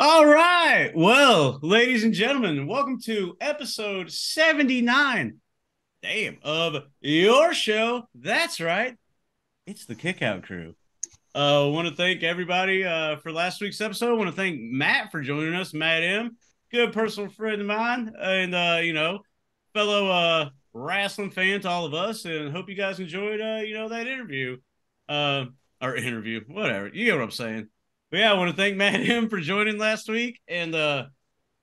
All right. Well, ladies and gentlemen, welcome to episode 79. Damn, of your show. That's right. It's the Kickout Crew. I want to thank everybody for last week's episode. I want to thank Matt for joining us. Matt M, good personal friend of mine, and fellow wrestling fan to all of us. And hope you guys enjoyed that interview. Uh, or interview, whatever. You get what I'm saying. But yeah, I want to thank Matt M for joining last week, and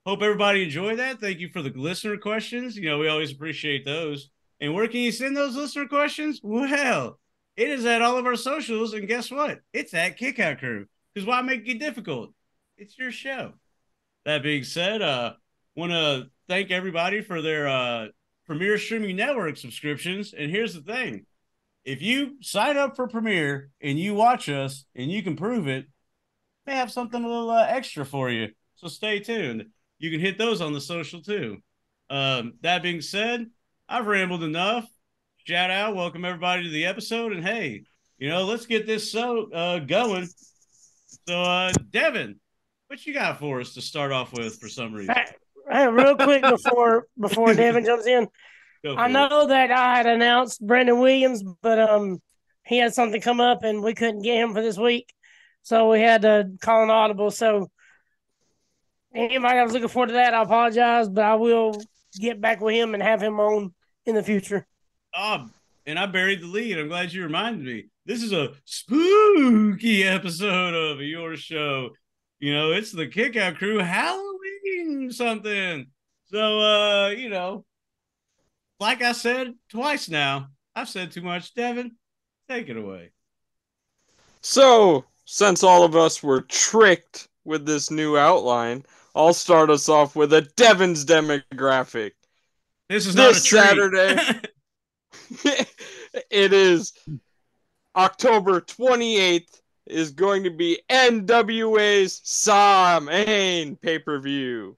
hope everybody enjoyed that. Thank you for the listener questions. We always appreciate those. And where can you send those listener questions? Well, it is at all of our socials, and guess what? It's at Kickout Crew. Because why make it difficult? It's your show. That being said, want to thank everybody for their Premier Streaming Network subscriptions. And here's the thing: if you sign up for Premier and you watch us, and you can prove it, may have something a little extra for you. So stay tuned. You can hit those on the social too. That being said, I've rambled enough. Shout out, welcome everybody to the episode, and hey, let's get this going. So, Devyn, what you got for us to start off with for some reason? Hey, real quick before Devyn jumps in, Go I for it. know that I had announced Brandon Williams, but he had something come up and we couldn't get him for this week, so we had to call an audible. So anybody that was looking forward to that, I apologize, but I will get back with him and have him on in the future. And I buried the lead. I'm glad you reminded me. This is a spooky episode of your show. It's the Kickout Crew Halloween something. So, like I said twice now, I've said too much. Devyn, take it away. So, since all of us were tricked with this new outline, I'll start us off with a Devyn's demographic. This is not a This treat. Saturday, it is October 28th, is going to be NWA's Main pay-per-view,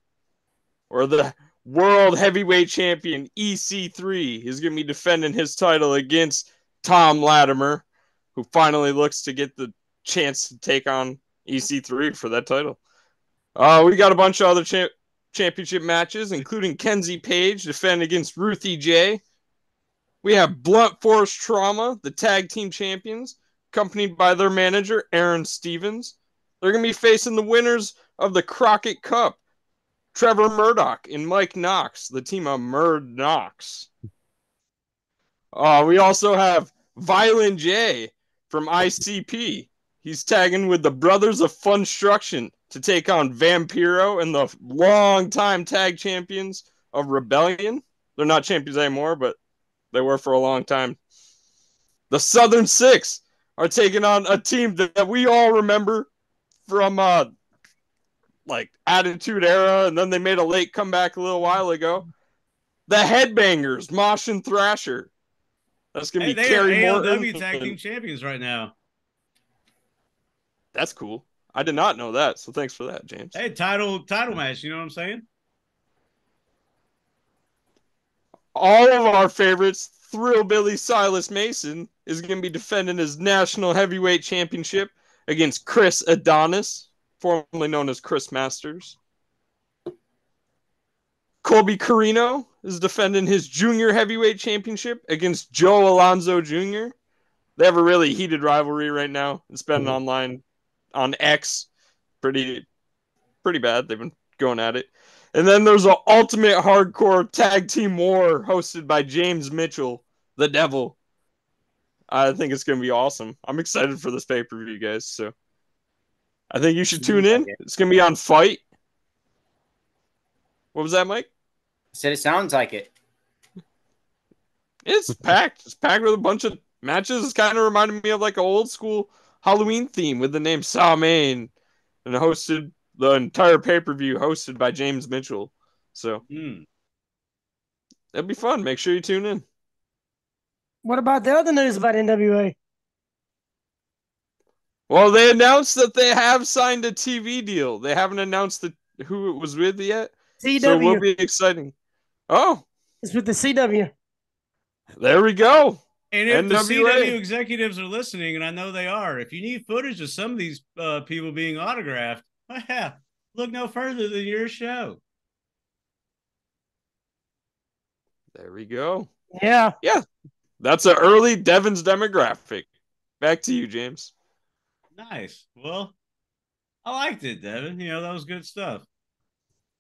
or the World Heavyweight Champion EC3 is going to be defending his title against Tom Latimer, who finally looks to get the chance to take on EC3 for that title. We got a bunch of other championship matches, including Kenzie Page defending against Ruthie J. We have Blunt Force Trauma, the tag team champions, accompanied by their manager, Aaron Stevens. They're going to be facing the winners of the Crockett Cup, Trevor Murdoch and Mike Knox, the team of Knox. We also have Violent J from ICP. He's tagging with the Brothers of Funstruction to take on Vampiro and the longtime tag champions of Rebellion. They're not champions anymore, but they were for a long time. The Southern Six are taking on a team that we all remember from Attitude Era, and then they made a late comeback a little while ago. The Headbangers, Mosh and Thrasher. That's going to be Kerry Morton. ALW tag team champions right now. That's cool. I did not know that, so thanks for that, James. Hey, title match, you know what I'm saying? All of our favorites, Thrillbilly Silas Mason is going to be defending his National Heavyweight Championship against Chris Adonis, formerly known as Chris Masters. Colby Carino is defending his Junior Heavyweight Championship against Joe Alonzo Jr. They have a really heated rivalry right now. It's been online on X. Pretty bad. They've been going at it. And then there's an Ultimate Hardcore Tag Team War hosted by James Mitchell, the Devil. I think it's going to be awesome. I'm excited for this pay-per-view, guys. So I think you should tune in. It's going to be on Fight. What was that, Mike? I said it sounds like it. It's packed. It's packed with a bunch of matches. It's kind of reminded me of like an old school Halloween theme with the name Main, and hosted the entire pay-per-view hosted by James Mitchell. So that'd be fun. Make sure you tune in. What about the other news about NWA? Well, they announced that they have signed a TV deal. They haven't announced who it was with yet. CW. So it will be exciting. Oh. It's with the CW. There we go. And if the CW executives are listening, and I know they are, if you need footage of some of these people being autographed, yeah, look no further than your show. There we go. Yeah. Yeah, that's an early Devyn's demographic. Back to you, James. Nice. Well, I liked it, Devyn. That was good stuff.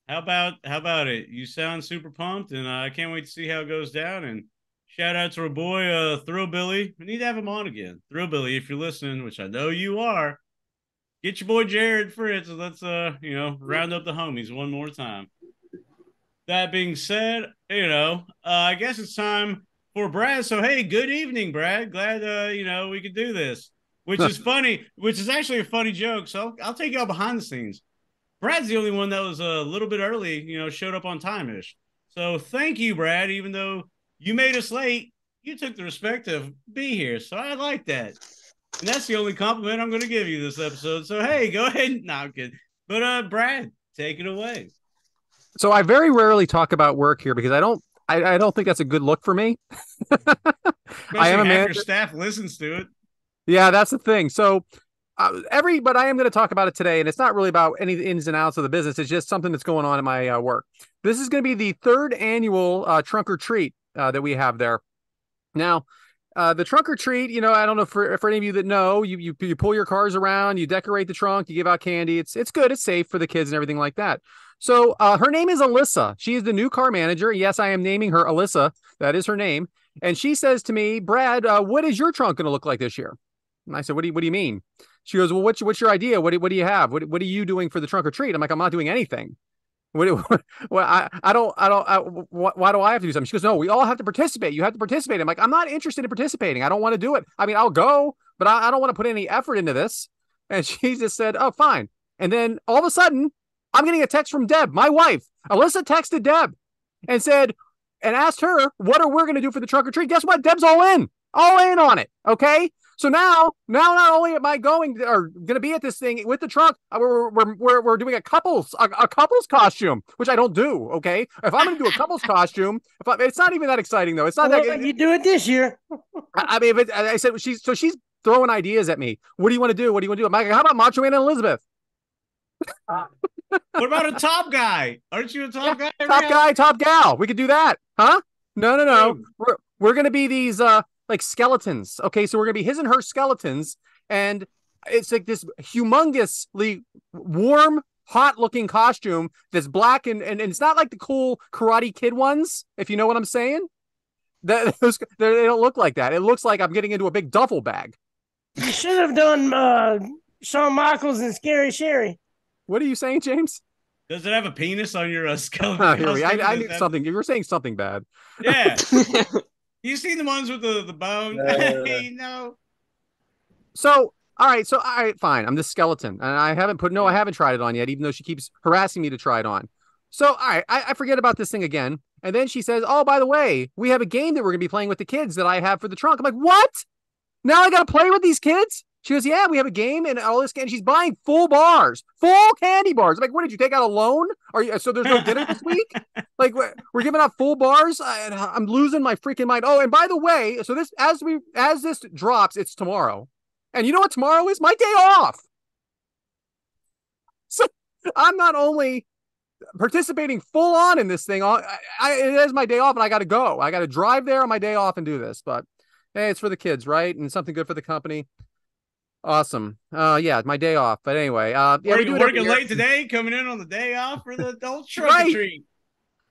How about it? You sound super pumped, and I can't wait to see how it goes down. And shout out to our boy Thrillbilly. We need to have him on again. Thrillbilly, if you're listening, which I know you are, get your boy Jared Fritz. Let's round up the homies one more time. That being said, I guess it's time for Brad. So hey, good evening, Brad. Glad we could do this. Which is funny, which is actually a funny joke. So I'll take y'all behind the scenes. Brad's the only one that was a little bit early, showed up on time-ish. So thank you, Brad. Even though you made us late, you took the respect to be here. So I like that. And that's the only compliment I'm going to give you this episode. So, hey, go ahead. No, I'm kidding. But, Brad, take it away. So I very rarely talk about work here because I don't think that's a good look for me. I am a man. Your staff listens to it. Yeah, that's the thing. So but I am going to talk about it today, and it's not really about any ins and outs of the business. It's just something that's going on in my work. This is going to be the third annual trunk or treat that we have there. Now, the trunk or treat, I don't know for any of you that know, you pull your cars around, you decorate the trunk, you give out candy. It's good. It's safe for the kids and everything like that. So her name is Alyssa. She is the new car manager. Yes, I am naming her Alyssa. That is her name. And she says to me, Brad, what is your trunk going to look like this year? And I said, what do you mean? She goes, well, what's your idea? What do you have? What are you doing for the trunk or treat? I'm like, I'm not doing anything. Why do I have to do something? She goes, no, we all have to participate. You have to participate. I'm like, I'm not interested in participating. I don't want to do it. I mean, I'll go, but I don't want to put any effort into this. And she just said, oh, fine. And then all of a sudden, I'm getting a text from Deb, my wife. Alyssa texted Deb and asked her, what are we going to do for the trunk or treat? Guess what? Deb's all in on it. Okay. So now not only am I going to be at this thing with the trunk, we're doing a couples costume, which I don't do. Okay, if I'm going to do a couples costume, it's not even that exciting though. It's not that you do it this year. I mean, I said she's throwing ideas at me. What do you want to do? What do you want to do? I'm like, how about Macho Man and Elizabeth? What about a top guy? Aren't you a top guy? Top guy, top gal. We could do that, huh? No. We're going to be these like skeletons. Okay, so we're gonna be his and her skeletons, and it's like this humongously warm, hot looking costume that's black and it's not like the cool Karate Kid ones, if you know what I'm saying. They don't look like that. It looks like I'm getting into a big duffel bag. You should have done Shawn Michaels and Scary Sherry. What are you saying, James? Does it have a penis on your skeleton? I knew something. You were saying something bad. Yeah. You seen the ones with the bone? No. So, all right, fine. I'm the skeleton, and I haven't tried it on yet, even though she keeps harassing me to try it on. So, all right, I forget about this thing again, and then she says, "Oh, by the way, we have a game that we're gonna be playing with the kids that I have for the trunk." I'm like, "What? Now I gotta play with these kids?" She goes, "Yeah, we have a game and all this." And she's buying full candy bars. I'm like, "What did you take out a loan? So there's no dinner this week? Like we're giving out full bars?" I'm losing my freaking mind. Oh, and by the way, so this as this drops, it's tomorrow, and you know what tomorrow is? My day off. So I'm not only participating full on in this thing. It is my day off, and I got to go. I got to drive there on my day off and do this. But hey, it's for the kids, right? And something good for the company. Awesome. Yeah, my day off. But anyway, we're working late today, coming in on the day off for the adult trunk or treat.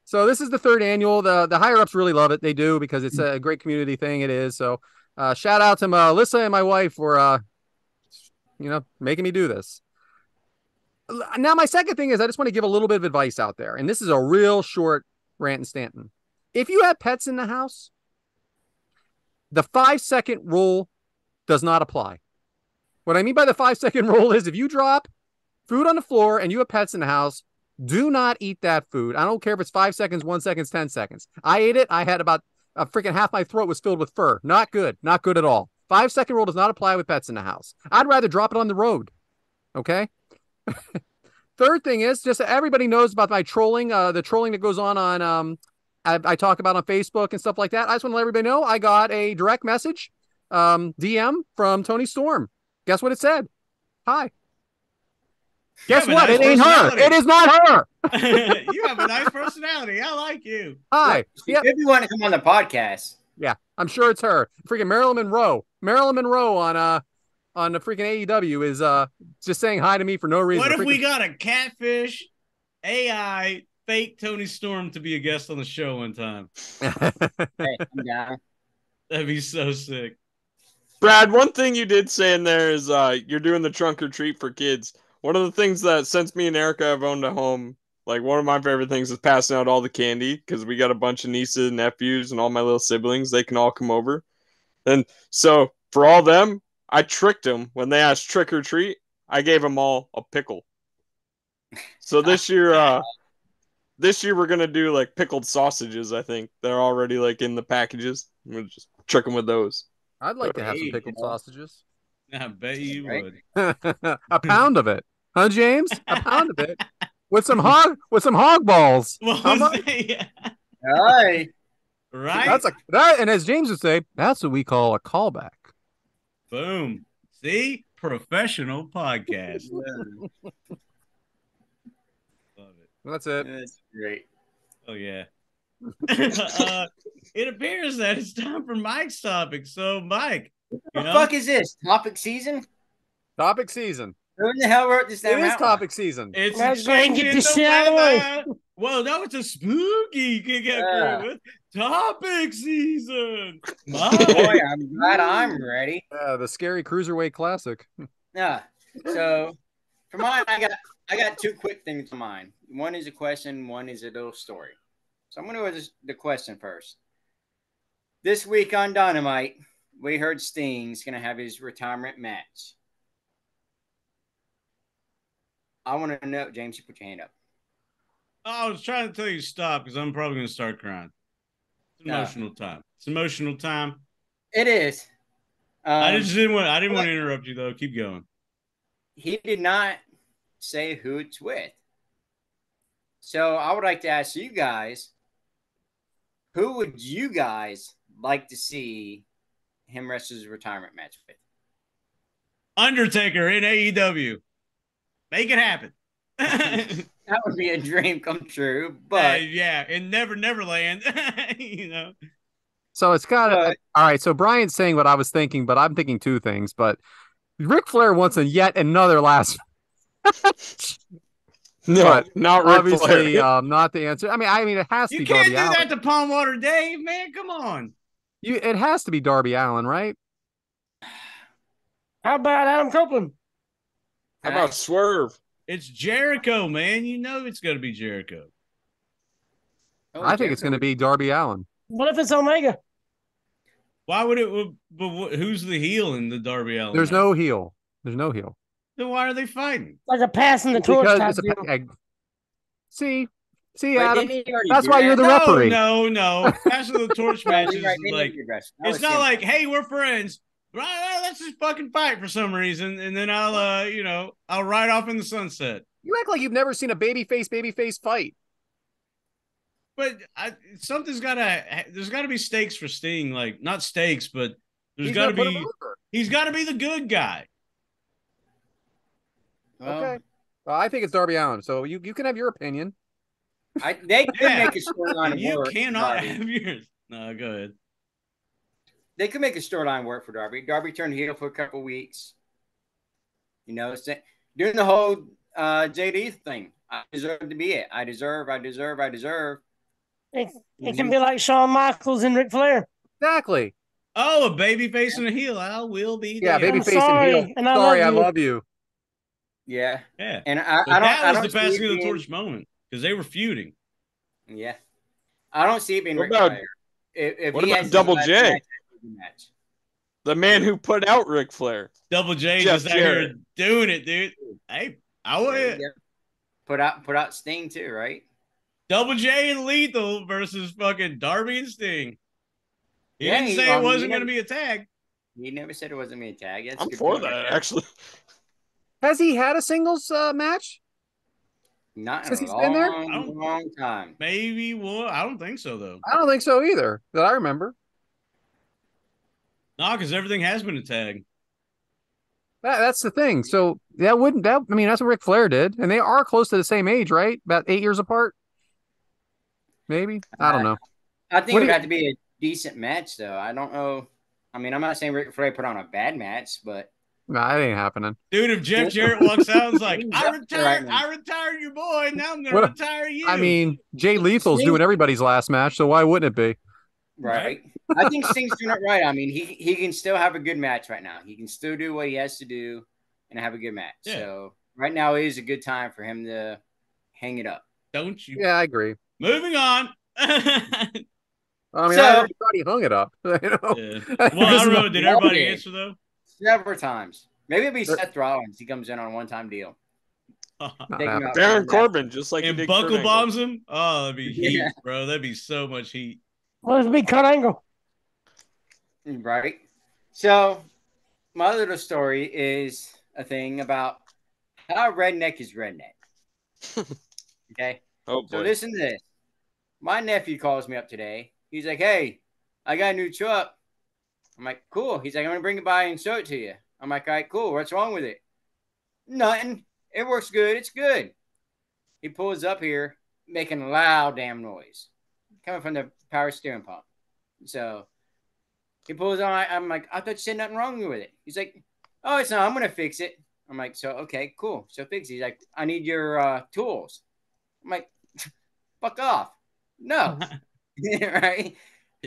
So this is the third annual. The higher ups really love it. They do, because it's a great community thing. It is. So shout out to Alyssa and my wife for making me do this. Now, my second thing is I just want to give a little bit of advice out there, and this is a real short rant and Stanton. If you have pets in the house, the 5-second rule does not apply. What I mean by the 5-second rule is if you drop food on the floor and you have pets in the house, do not eat that food. I don't care if it's 5 seconds, 1 second, 10 seconds. I ate it. I had about freaking half my throat was filled with fur. Not good. Not good at all. 5-second rule does not apply with pets in the house. I'd rather drop it on the road. Okay. Third thing is just everybody knows about my trolling, the trolling that goes on I talk about on Facebook and stuff like that. I just want to let everybody know I got a direct message, DM from Tony Storm. Guess what it said? Hi. Guess have a what? nice It ain't her. personality. It is not her. You have a nice personality. I like you. Hi. She Yep. could be wanting to come on the podcast. Yeah, I'm sure it's her. Freaking Marilyn Monroe. Marilyn Monroe on the freaking AEW is just saying hi to me for no reason. What if we got a catfish AI fake Tony Storm to be a guest on the show one time? Hey, I'm down. That'd be so sick. Brad, one thing you did say in there is you're doing the trunk or treat for kids. One of the things that since me and Erica have owned a home, like one of my favorite things is passing out all the candy because we got a bunch of nieces and nephews and all my little siblings. They can all come over. And so for all them, I tricked them when they asked trick or treat. I gave them all a pickle. So this year we're gonna do like pickled sausages. I think they're already like in the packages. I'm gonna just trick them with those. I'd like to have some Hey, pickled you know. sausages. I bet you Right. would. A pound of it, huh, James? A pound of it with some hog balls. Well, How much? yeah. Hi. Right? And as James would say, that's what we call a callback. Boom. See? Professional podcast. Love it. That's it. That's great. Oh, yeah. It appears that it's time for Mike's topic. So, Mike, What the fuck is this? Topic season? Topic season. Who in the hell wrote this It down? is topic season. it's Let's go and get changing this the shit out of the way. weather. Well, no, it's a spooky kick-out with topic season. Mike. Boy, I'm glad I'm ready. The scary Cruiserweight Classic. Yeah. So for mine, I got two quick things in mind. One is a question, one is a little story. So I'm going to go with the question first. This week on Dynamite, we heard Sting's going to have his retirement match. I want to know, James, you put your hand up. I was trying to tell you to stop because I'm probably going to start crying. It's emotional time. It's emotional time. It is. I didn't want to interrupt you though. Keep going. He did not say who it's with. So I would like to ask you guys, who would you guys like to see him wrestle his retirement match with? Undertaker in AEW. Make it happen. That would be a dream come true, but yeah, in Neverland, you know. So it's got all right. So Bryant's saying what I was thinking, but I'm thinking two things. But Ric Flair wants yet another last. No, but not Ric obviously Flair. Not the answer. I mean, it has to You be can't Darby do Allin. that to Palmwater Dave, man. Come on. It has to be Darby Allin, right? How about Adam Copeland? How about Swerve? It's Jericho, man. You know it's going to be Jericho. I think it's going to be Darby Allin. What if it's Omega? Why would it? But who's the heel in the Darby Allin? There's no heel. There's no heel. Then why are they fighting? Like a passing the torch type Because it's deal. see, Wait, Adam. didn't he already That's do why that? you're the referee. No. Passing the torch matches You're right, is they like never addressed. That it's was not him. like, hey, we're friends. Right, let's just fucking fight for some reason, and then I'll ride off in the sunset. You act like you've never seen a babyface fight. But there's got to be stakes for Sting, like not stakes, but he's got to be the good guy. Well, Okay. Well, I think it's Darby Allin. So you can have your opinion. they could make a storyline You work. cannot Darby. have yours. No, go ahead. They could make a storyline work for Darby. Darby turned heel for a couple weeks. You know, doing the whole JD thing. I deserve to be it. I deserve. It can be like Shawn Michaels and Ric Flair. Exactly. Oh, a baby face and a heel. I will be. Yeah, there. babyface and sorry, heel. and I Sorry, love you. I love you. Yeah. Yeah. And But I that don't was the see passing it of the being- torch moment because they were feuding. Yeah. I don't see it being What Ric about- Flair. If what he about has Double his J? match. The man who put out Ric Flair. Double J Jeff just out here Jarrett. doing it, dude. Hey, I There would you go. Put out Sting too, right? Double J and Lethal versus fucking Darby and Sting. He Yeah, didn't he- say I it mean, wasn't he going to be a tag. He never said it wasn't me a tag. That's a I'm good for point. that, actually. Has he had a singles match? Not in Since a he's been there? long time. Maybe one. I don't think so though. I don't think so either. That I remember. No, because everything has been a tag. That's the thing. So that wouldn't that I mean that's what Ric Flair did, and they are close to the same age, right? About 8 years apart, maybe. I don't know. I think What it do would you? have to be a decent match, though. I don't know. I mean, I'm not saying Ric Flair put on a bad match, but Nah, it ain't happening. Dude, if Jeff Jarrett walks out and is like, He's up there right now. I retired your boy, now I'm gonna Well, retire you. I mean, Jay Lethal's doing everybody's last match, so why wouldn't it be? Right. I think Sting's doing it right. I mean, he can still have a good match right now. He can still do what he has to do and have a good match. Yeah. So right now is a good time for him to hang it up. Don't you? Yeah, I agree. Moving on. I mean, So- I already thought he hung it up. You know? Yeah. Well, I don't know. Did everybody answer though? Several times. Maybe it'll be Seth Rollins. He comes in on a one-time deal. Take him out. Baron Corbin, just like he And did buckle Kurt Angle. bombs him. Oh, that'd be heat, Yeah. bro. That'd be so much heat. Well, it's be Kurt Angle. Right. So my little story is a thing about how redneck is redneck. Okay. Oh So boy. listen to this. My nephew calls me up today. He's like, "Hey, I got a new truck." I'm like, "Cool." He's like, "I'm gonna bring it by and show it to you." I'm like, "All right, cool. What's wrong with it?" "Nothing. It works good. It's good." He pulls up here, making a loud damn noise, coming from the power steering pump. So he pulls on. I'm like, "I thought you said nothing wrong with it." He's like, "Oh, it's not. I'm gonna fix it." I'm like, "So okay, cool. So fix it." He's like, "I need your tools." I'm like, "Fuck off." No. Right?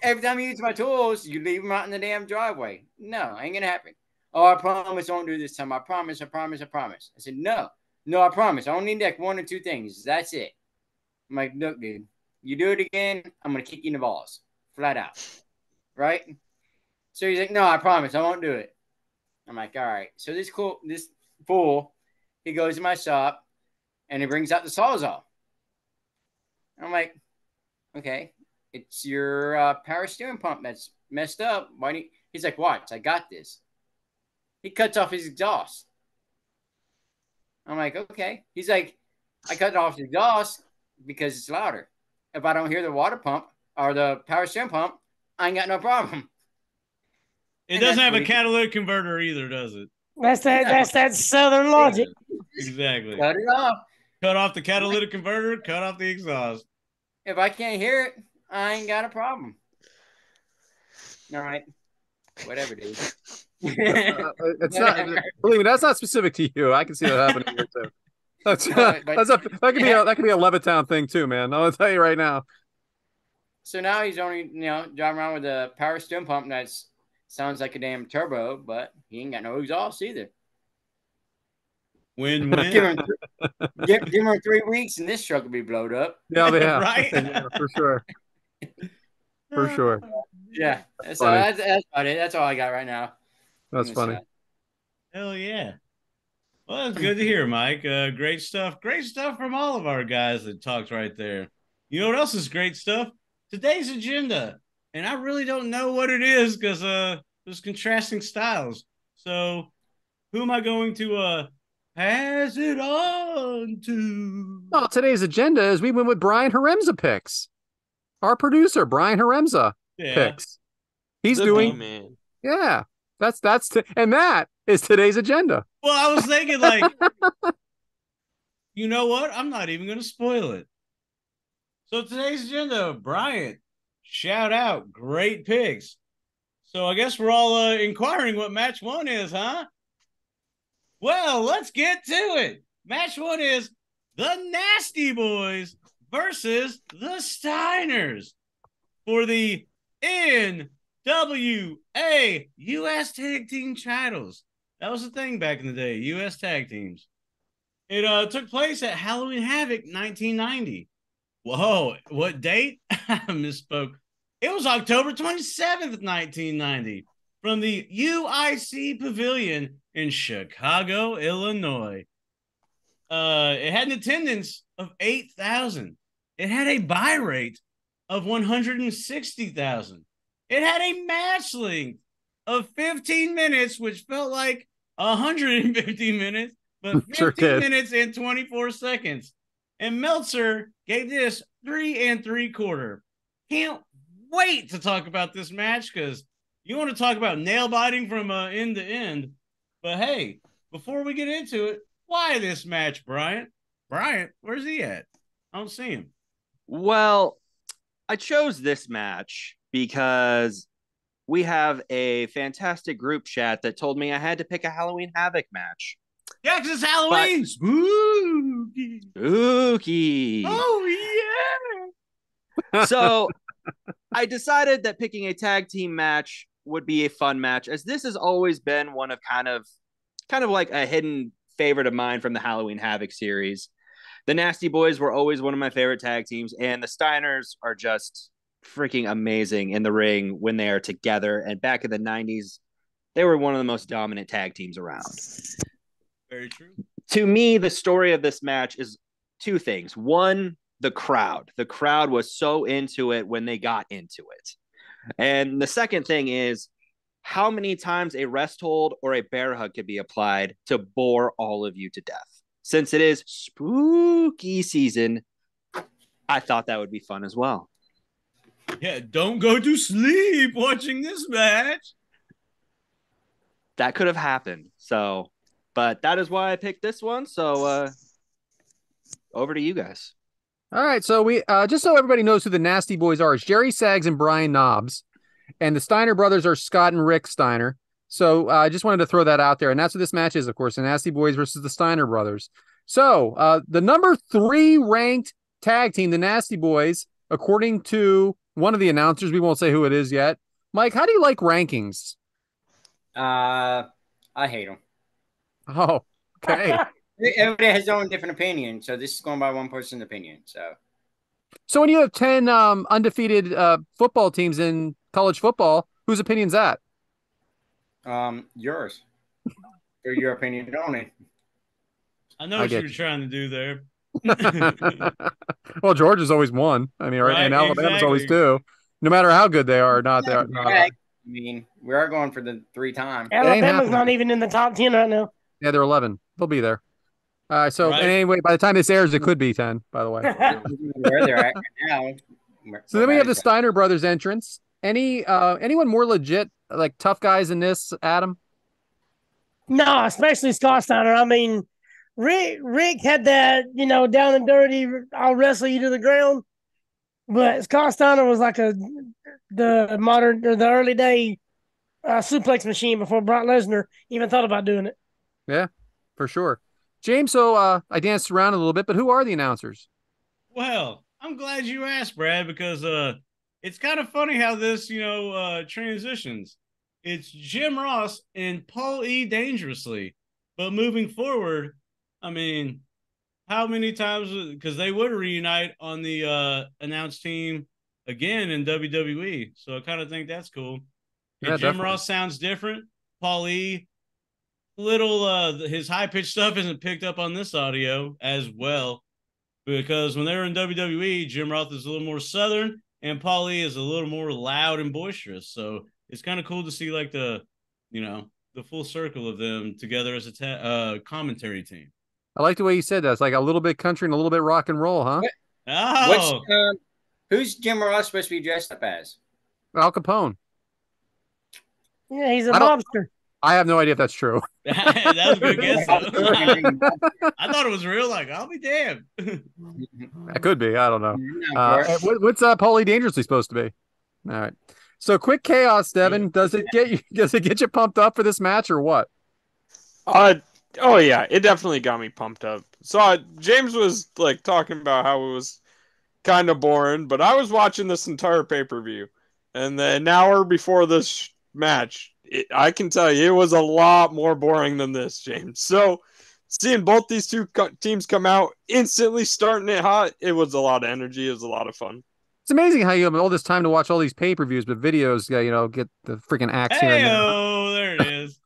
Every time you use my tools, you leave them out in the damn driveway. No, ain't gonna happen. "Oh, I promise I won't do this time. I promise, I promise, I promise." I said, No, I promise. I only need like one or two things. That's it. I'm like, "Look, dude, you do it again, I'm gonna kick you in the balls. Flat out." Right? So he's like, "No, I promise, I won't do it." I'm like, "All right." So this fool, he goes to my shop and he brings out the Sawzall. I'm like, "Okay, it's your power steering pump that's messed up. Why do you?" He's like, "Watch, I got this." He cuts off his exhaust. I'm like, "Okay." He's like, "I cut off the exhaust because it's louder. If I don't hear the water pump or the power steering pump, I ain't got no problem." It And doesn't that's have what a he- catalytic converter either, does it? That's that Southern logic. Exactly. Cut it off. Cut off the catalytic converter, cut off the exhaust. If I can't hear it, I ain't got a problem. All right. Whatever, dude. It's not. Believe me, that's not specific to you. I can see that happening here too. That could be a Levittown thing too, man. I'll tell you right now. So now he's only, driving around with a power steering pump that sounds like a damn turbo, but he ain't got no exhaust either. Win-win. Give him 3 weeks and this truck will be blowed up. Yeah, Right? Yeah, for sure. For sure. Yeah. That's So funny. that's about it. That's all I got right now. That's funny. Hell yeah. Well, it's good to hear, Mike. Great stuff. Great stuff from all of our guys that talked right there. You know what else is great stuff? Today's agenda. And I really don't know what it is because there's contrasting styles. So who am I going to pass it on to? Well, today's agenda is we went with Brian Haremza picks. Our producer, Brian Haremza picks. He's The doing, B-Man. yeah. And that is today's agenda. Well, I was thinking, like, you know what? I'm not even going to spoil it. So today's agenda, Bryant, shout out, great picks. So I guess we're all inquiring what match one is, huh? Well, let's get to it. Match one is the Nasty Boys versus the Steiners for the NWA U.S. Tag Team titles. That was the thing back in the day, U.S. Tag Teams. It took place at Halloween Havoc 1990. Whoa, what date? I misspoke. It was October 27th, 1990, from the UIC Pavilion in Chicago, Illinois. It had an attendance of 8,000. It had a buy rate of 160,000. It had a match length of 15 minutes, which felt like 150 minutes, but 15 minutes and 24 seconds. And Meltzer gave this 3 3/4. Can't wait to talk about this match because you want to talk about nail biting from end to end. But hey, before we get into it, why this match, Bryant? Bryant, where's he at? I don't see him. Well, I chose this match because we have a fantastic group chat that told me I had to pick a Halloween Havoc match. Yeah, because it's Halloween. Spooky. Spooky. Oh, yeah. So I decided that picking a tag team match would be a fun match, as this has always been one of kind of like a hidden favorite of mine from the Halloween Havoc series. The Nasty Boys were always one of my favorite tag teams, and the Steiners are just freaking amazing in the ring when they are together. And back in the 90s, they were one of the most dominant tag teams around. Very true. To me, the story of this match is two things. One, the crowd. The crowd was so into it when they got into it. And the second thing is how many times a rest hold or a bear hug could be applied to bore all of you to death. Since it is spooky season, I thought that would be fun as well. Yeah, don't go to sleep watching this match. That could have happened. So, but that is why I picked this one. So, over to you guys. All right, so we just so everybody knows who the Nasty Boys are, it's Jerry Saggs and Brian Knobbs, and the Steiner brothers are Scott and Rick Steiner. So I just wanted to throw that out there, and that's what this match is, of course, the Nasty Boys versus the Steiner brothers. So the number 3 ranked tag team, the Nasty Boys, according to one of the announcers, we won't say who it is yet. Mike, how do you like rankings? I hate them. Oh, okay. Everybody has their own different opinion, so this is going by one person's opinion. So when you have 10 undefeated football teams in college football, whose opinion's that? Yours. Or your opinion only. I know what you were trying to do there. Well, Georgia's always won. I mean, right, and Alabama's always 2. No matter how good they are or not, they are. I mean, we are going for the 3 times. Alabama's not even in the top 10 right now. Yeah, they're 11. They'll be there. Anyway, by the time this airs, it could be 10, by the way. Where they're at right now. So then we have the Steiner brothers entrance. Anyone more legit, like tough guys in this, Adam? No, especially Scott Steiner. I mean, Rick had that, down and dirty, I'll wrestle you to the ground. But Scott Steiner was like the modern or the early day suplex machine before Brock Lesnar even thought about doing it. Yeah, for sure. James, so I danced around a little bit, but who are the announcers? Well, I'm glad you asked, Brad, because it's kind of funny how this, transitions. It's Jim Ross and Paul E. Dangerously. But moving forward, I mean, how many times, because they would reunite on the announced team again in WWE. So I kind of think that's cool. Yeah, Jim Ross sounds different. Paul E., his high-pitched stuff isn't picked up on this audio as well, because when they were in WWE, Jim Ross is a little more southern and Paul E. is a little more loud and boisterous. So it's kind of cool to see like the full circle of them together as a commentary team. I like the way you said that. It's like a little bit country and a little bit rock and roll, huh? Who's Jim Ross supposed to be dressed up as? Al Capone. Yeah, he's a mobster. I have no idea if that's true. That was a good guess. I thought it was real. Like, I'll be damned. That could be. I don't know. What's Paulie Dangerously supposed to be? All right. So quick chaos, Devyn. Does it get you pumped up for this match or what? Oh yeah, it definitely got me pumped up. So James was like talking about how it was kind of boring, but I was watching this entire pay-per-view, and then an hour before this match, I can tell you it was a lot more boring than this, James. So seeing both these two teams come out instantly starting it hot, it was a lot of energy. It was a lot of fun. It's amazing how you have all this time to watch all these pay-per-views, but videos, get the freaking acts here. There it is.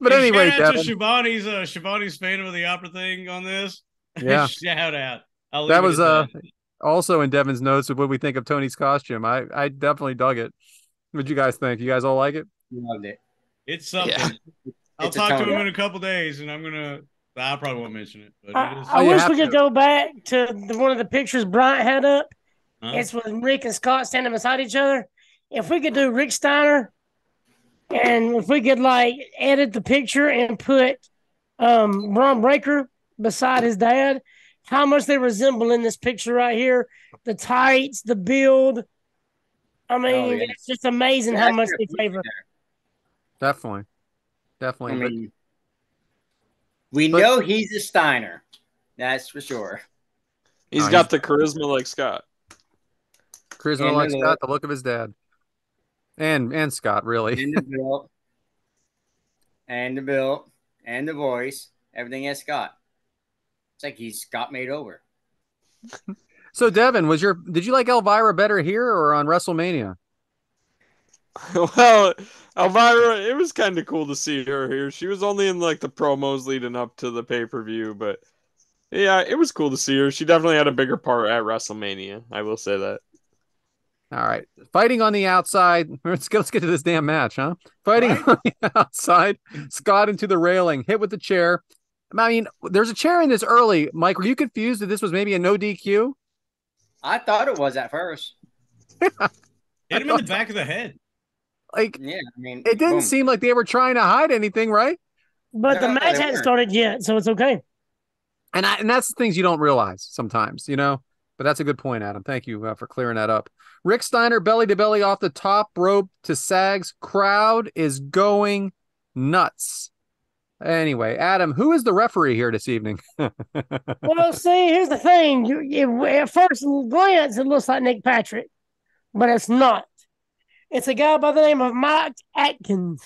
But anyway, shout out to Shivani's Phantom of the Opera thing on this. Yeah, shout out. That was also in Devyn's notes of what we think of Tony's costume. I definitely dug it. What'd you guys think? You guys all like it? Loved it. It's something. Yeah. I'll talk to him in a couple days, and I probably won't mention it. But I wish we could go back to one of the pictures Bryant had up. It's with Rick and Scott standing beside each other. If we could do Rick Steiner And if we could like edit the picture and put Braun Breaker beside his dad, how much they resemble in this picture right here. The tights, the build. I mean, yes. it's just amazing Yeah, how that's much your they point favor. there. Definitely. I But mean, we know he's a Steiner. That's for sure. He's got the charisma like Scott. Charisma like Scott, the look of his dad. And Scott, really. And the build. And the build. And the voice. Everything has Scott. It's like he's Scott made over. So Devyn, did you like Elvira better here or on WrestleMania? Well, Elvira, it was kind of cool to see her here. She was only in like the promos leading up to the pay-per-view, but yeah, it was cool to see her. She definitely had a bigger part at WrestleMania. I will say that. All right. Fighting on the outside. Let's get to this damn match, huh? Fighting on the outside. Scott into the railing, hit with the chair. I mean, there's a chair in this early. Mike, were you confused that this was maybe a no DQ? I thought it was at first. Hit him in the back of the head. Like, yeah, I mean, it didn't seem like they were trying to hide anything, right? But the match hadn't started yet, so it's okay. And that's the things you don't realize sometimes, you know? But that's a good point, Adam. Thank you for clearing that up. Rick Steiner, belly to belly off the top rope to Sags. Crowd is going nuts. Anyway, Adam, who is the referee here this evening? Well, see, here's the thing. At first glance, it looks like Nick Patrick, but it's not. It's a guy by the name of Mike Atkins.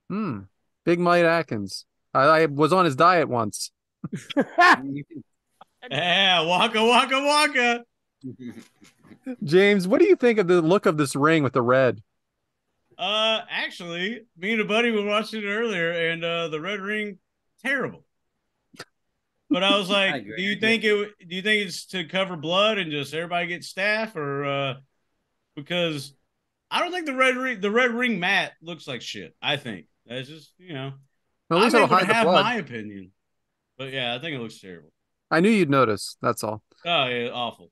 Big Mike Atkins. I was on his diet once. Yeah, waka. James, what do you think of the look of this ring with the red? Actually, me and a buddy were watching it earlier, and the red ring, terrible. But I was like, do you think it's to cover blood and just everybody gets staph, or because I don't think the red ring mat looks like shit. I think that's just Well, at least it'll hide the blood. My opinion, but yeah, I think it looks terrible. I knew you'd notice. That's all. Oh yeah, awful.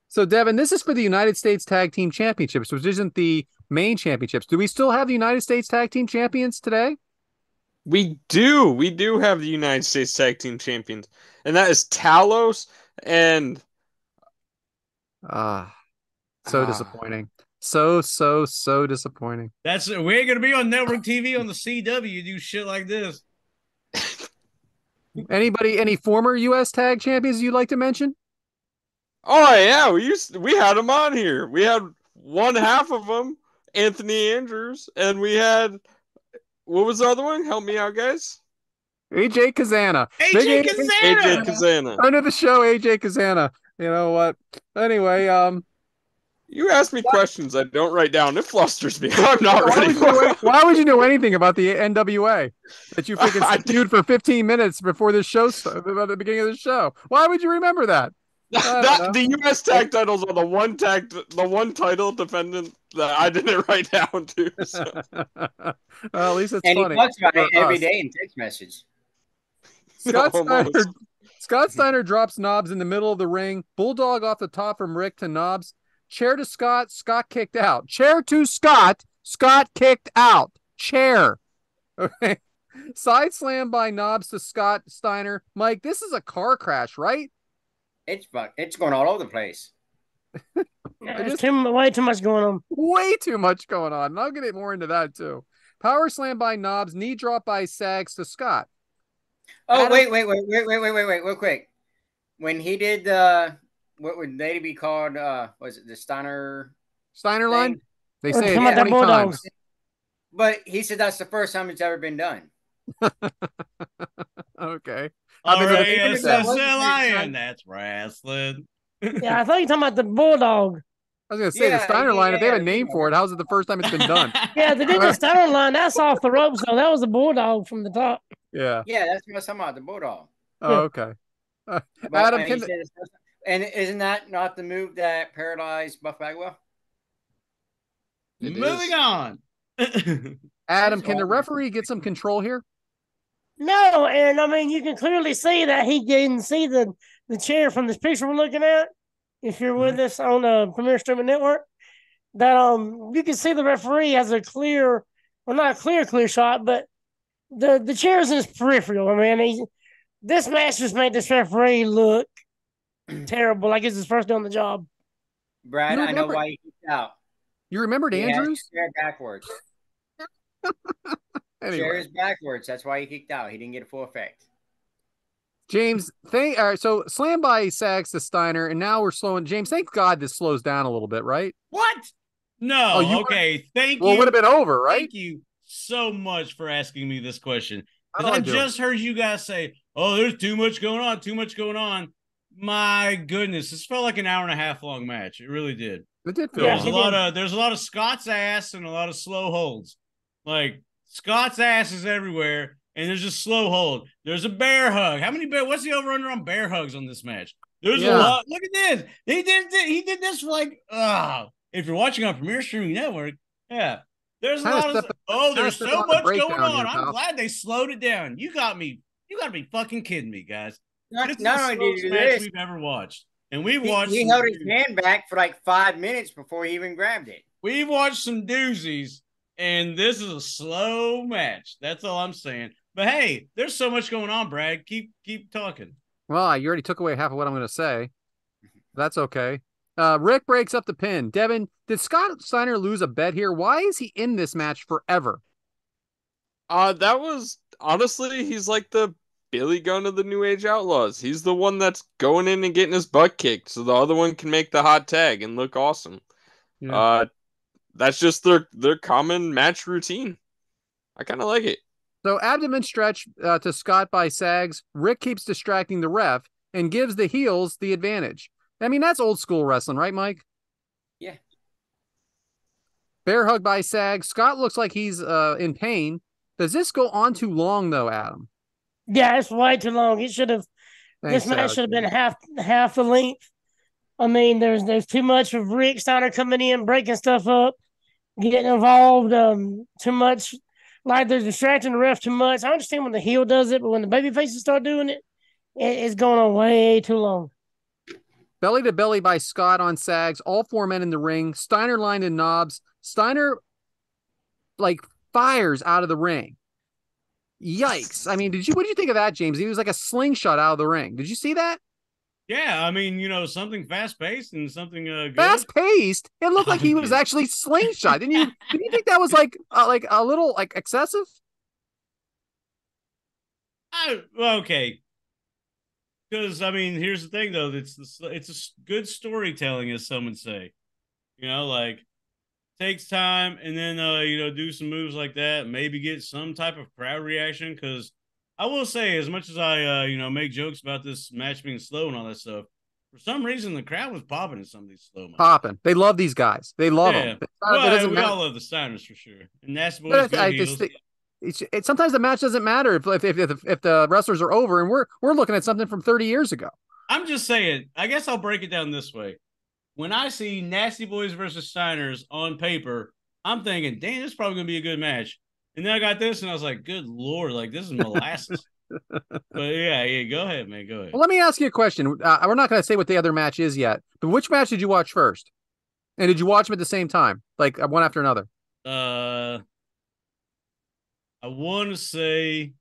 So, Devyn, this is for the United States Tag Team Championships, which isn't the main championships. Do we still have the United States Tag Team Champions today? We do. We do have the United States Tag Team Champions, and that is Talos and so disappointing. So disappointing. We ain't gonna be on network TV on the CW do shit like this. Any former U.S. Tag Champions you'd like to mention? Oh yeah, we had them on here. We had one half of them, Anthony Andrews, and we had what was the other one? Help me out, guys. AJ Kazana. AJ Kazana. Under the show, AJ Kazana. You know what? Anyway, you ask me questions I don't write down. It flusters me. I'm not ready for it. Why would you know anything about the NWA that you freaking stewed for 15 minutes before the show started, at the beginning of the show? Why would you remember that? The U.S. tag titles are the one title defendant that I didn't write down to. So. Well, at least it's and funny. He talks about it every day in text message. Scott Steiner drops Knobs in the middle of the ring. Bulldog off the top from Rick to Knobs. Chair to Scott. Scott kicked out. Chair to Scott. Scott kicked out. Chair. Okay. Side slam by Knobs to Scott Steiner. Mike, this is a car crash, right? It's going all over the place. There's way too much going on. Way too much going on. And I'll get more into that too. Power slam by Knobs. Knee drop by Sags to Scott. Oh, wait, real quick. When he did what would they be called? Was it the Steiner line? They say it 20 times. But he said that's the first time it's ever been done. Okay. That's wrestling. Yeah, I thought you were talking about the Bulldog. I was going to say the Steiner line. If they have a name for it, how's it the first time it's been done? Yeah, they did the Steiner line. That's off the ropes, so that was the Bulldog from the top. Yeah. Yeah, that's what I'm talking about, the Bulldog. Oh, okay. Adam, and isn't that not the move that paralyzed Buff Bagwell? Moving on. Adam, can the referee get some control here? No, and I mean you can clearly see that he didn't see the chair from this picture we're looking at. If you're with us on the Premier Streaming Network, that you can see the referee has a clear well, not a clear shot, but the chair's in his peripheral. I mean, this match just made this referee look terrible, like it's his first day on the job. Brad, I know why he kicked out. You remembered Andrews? Chair backwards. Anyway. Chair is backwards. That's why he kicked out. He didn't get a full effect. James, all right, so slam by Sags to Steiner, and now we're slowing. James, thank God this slows down a little bit, right? What? No. Okay. Thank you. Well, it would have been over, right? Thank you so much for asking me this question. How do Because I I do just heard you guys say, oh, there's too much going on, too much going on. My goodness, this felt like an hour and a half long match. It really did. It did feel There's a lot of Scott's ass and a lot of slow holds. Like Scott's ass is everywhere, and there's a slow hold. There's a bear hug. What's the over under on bear hugs on this match? There's a lot. Look at this. He did this for like if you're watching on Premier Streaming Network, yeah. There's a lot of there's so much going on. I'm glad they slowed it down. You gotta be fucking kidding me, guys. Not only did he do this, we've ever watched. And we've watched. He held his hand back for like 5 minutes before he even grabbed it. We've watched some doozies, and this is a slow match. That's all I'm saying. But hey, there's so much going on, Brad. Keep talking. Well, you already took away half of what I'm going to say. That's okay. Rick breaks up the pin. Devyn, did Scott Steiner lose a bet here? Why is he in this match forever? That was honestly, he's like the Billy Gunn of the New Age Outlaws. He's the one that's going in and getting his butt kicked, so the other one can make the hot tag and look awesome. Yeah. That's just their common match routine. I kind of like it. So abdomen stretch to Scott by Sags. Rick keeps distracting the ref and gives the heels the advantage. I mean, that's old school wrestling, right, Mike? Yeah. Bear hug by Sags. Scott looks like he's in pain. Does this go on too long, though, Adam? Yeah, it's way too long. It should have. This match should have been half the length. I mean, there's too much of Rick Steiner coming in, breaking stuff up, getting involved. Too much, like they're distracting the ref too much. I understand when the heel does it, but when the baby faces start doing it, it's going on way too long. Belly to belly by Scott on Sags. All four men in the ring. Steiner lined in knobs. Steiner fires out of the ring. Yikes. I mean, what did you think of that, James? He was like a slingshot out of the ring. Did you see that? Yeah, I mean, something fast-paced and something good. Fast-paced? It looked like he was actually slingshot. Didn't you think that was like a little excessive? Okay. Because, I mean, here's the thing, though. It's a good storytelling, as some would say. Takes time, and then, do some moves like that, maybe get some type of crowd reaction, because I will say, as much as I, make jokes about this match being slow and all that stuff, for some reason, the crowd was popping in some of these slow matches. Popping. They love these guys. They love them. Well, we all love the Steiners, for sure. And that's what sometimes the match doesn't matter if the wrestlers are over, and we're looking at something from 30 years ago. I'm just saying, I guess I'll break it down this way. When I see Nasty Boys versus Steiners on paper, I'm thinking, damn, this is probably going to be a good match. And then I got this, and I was like, good Lord, this is molasses. But yeah, go ahead, man, go ahead. Well, let me ask you a question. We're not going to say what the other match is yet, but which match did you watch first? And did you watch them at the same time, like one after another? I want to say,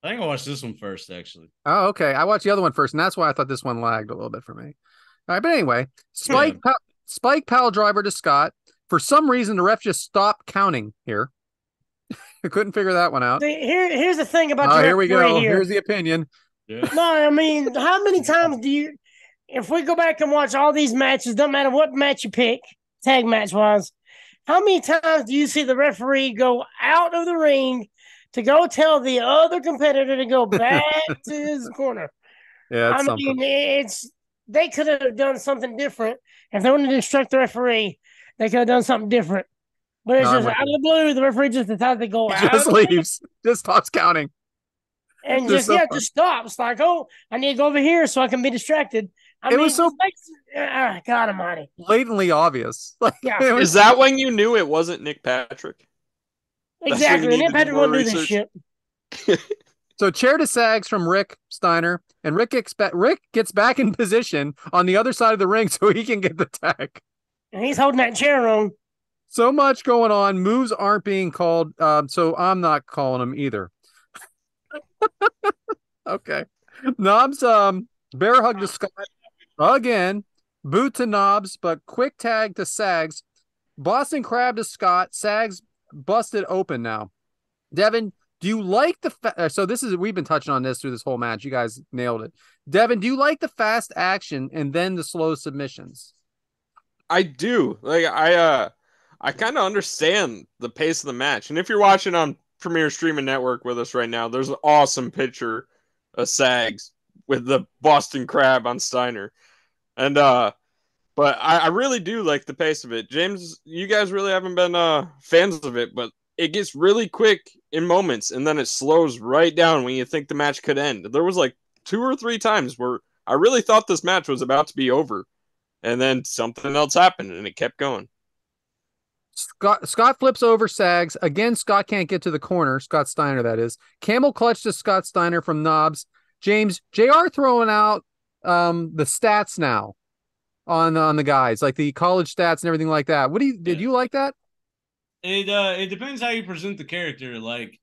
I think I watched this one first, actually. Oh, okay. I watched the other one first, and that's why I thought this one lagged a little bit for me. All right, but anyway, Spike pile driver to Scott. For some reason, the ref just stopped counting here. I couldn't figure that one out. Here's the thing about the here we go. Here's the opinion. Yeah. No, I mean, how many times if we go back and watch all these matches, doesn't matter what match you pick, tag match wise, how many times do you see the referee go out of the ring to go tell the other competitor to go back to his corner? Yeah, they could have done something different. If they wanted to distract the referee, they could have done something different. But it's just out of the blue, the referee just decided to go out. Just leaves. Just stops counting. And just stops. Like, oh, I need to go over here so I can be distracted. God almighty. Blatantly obvious. Is that when you knew it wasn't Nick Patrick? Exactly. Nick Patrick won't do this shit. So chair to Sags from Rick Steiner, and Rick gets back in position on the other side of the ring so he can get the tag. And he's holding that chair on. So much going on. Moves aren't being called, so I'm not calling them either. Okay. Knobs, bear hug to Scott again. Boot to Knobs, but quick tag to Sags. Boston Crab to Scott. Sags busted open now. Devyn, do you like the so this is we've been touching on this through this whole match. You guys nailed it. Devyn, do you like the fast action and then the slow submissions? I do. Like I kind of understand the pace of the match. And if you're watching on Premier Streaming Network with us right now, there's an awesome picture of Sags with the Boston Crab on Steiner. And but I really do like the pace of it. James, you guys really haven't been fans of it, but it gets really quick in moments and then it slows right down when you think the match could end. There was like 2 or 3 times where I really thought this match was about to be over. And then something else happened and it kept going. Scott flips over Sags. Again, Scott can't get to the corner. Scott Steiner, that is. Camel clutch to Scott Steiner from Knobs. James, JR throwing out the stats now on the guys, like the college stats and everything like that. Did you like that? It depends how you present the character. Like,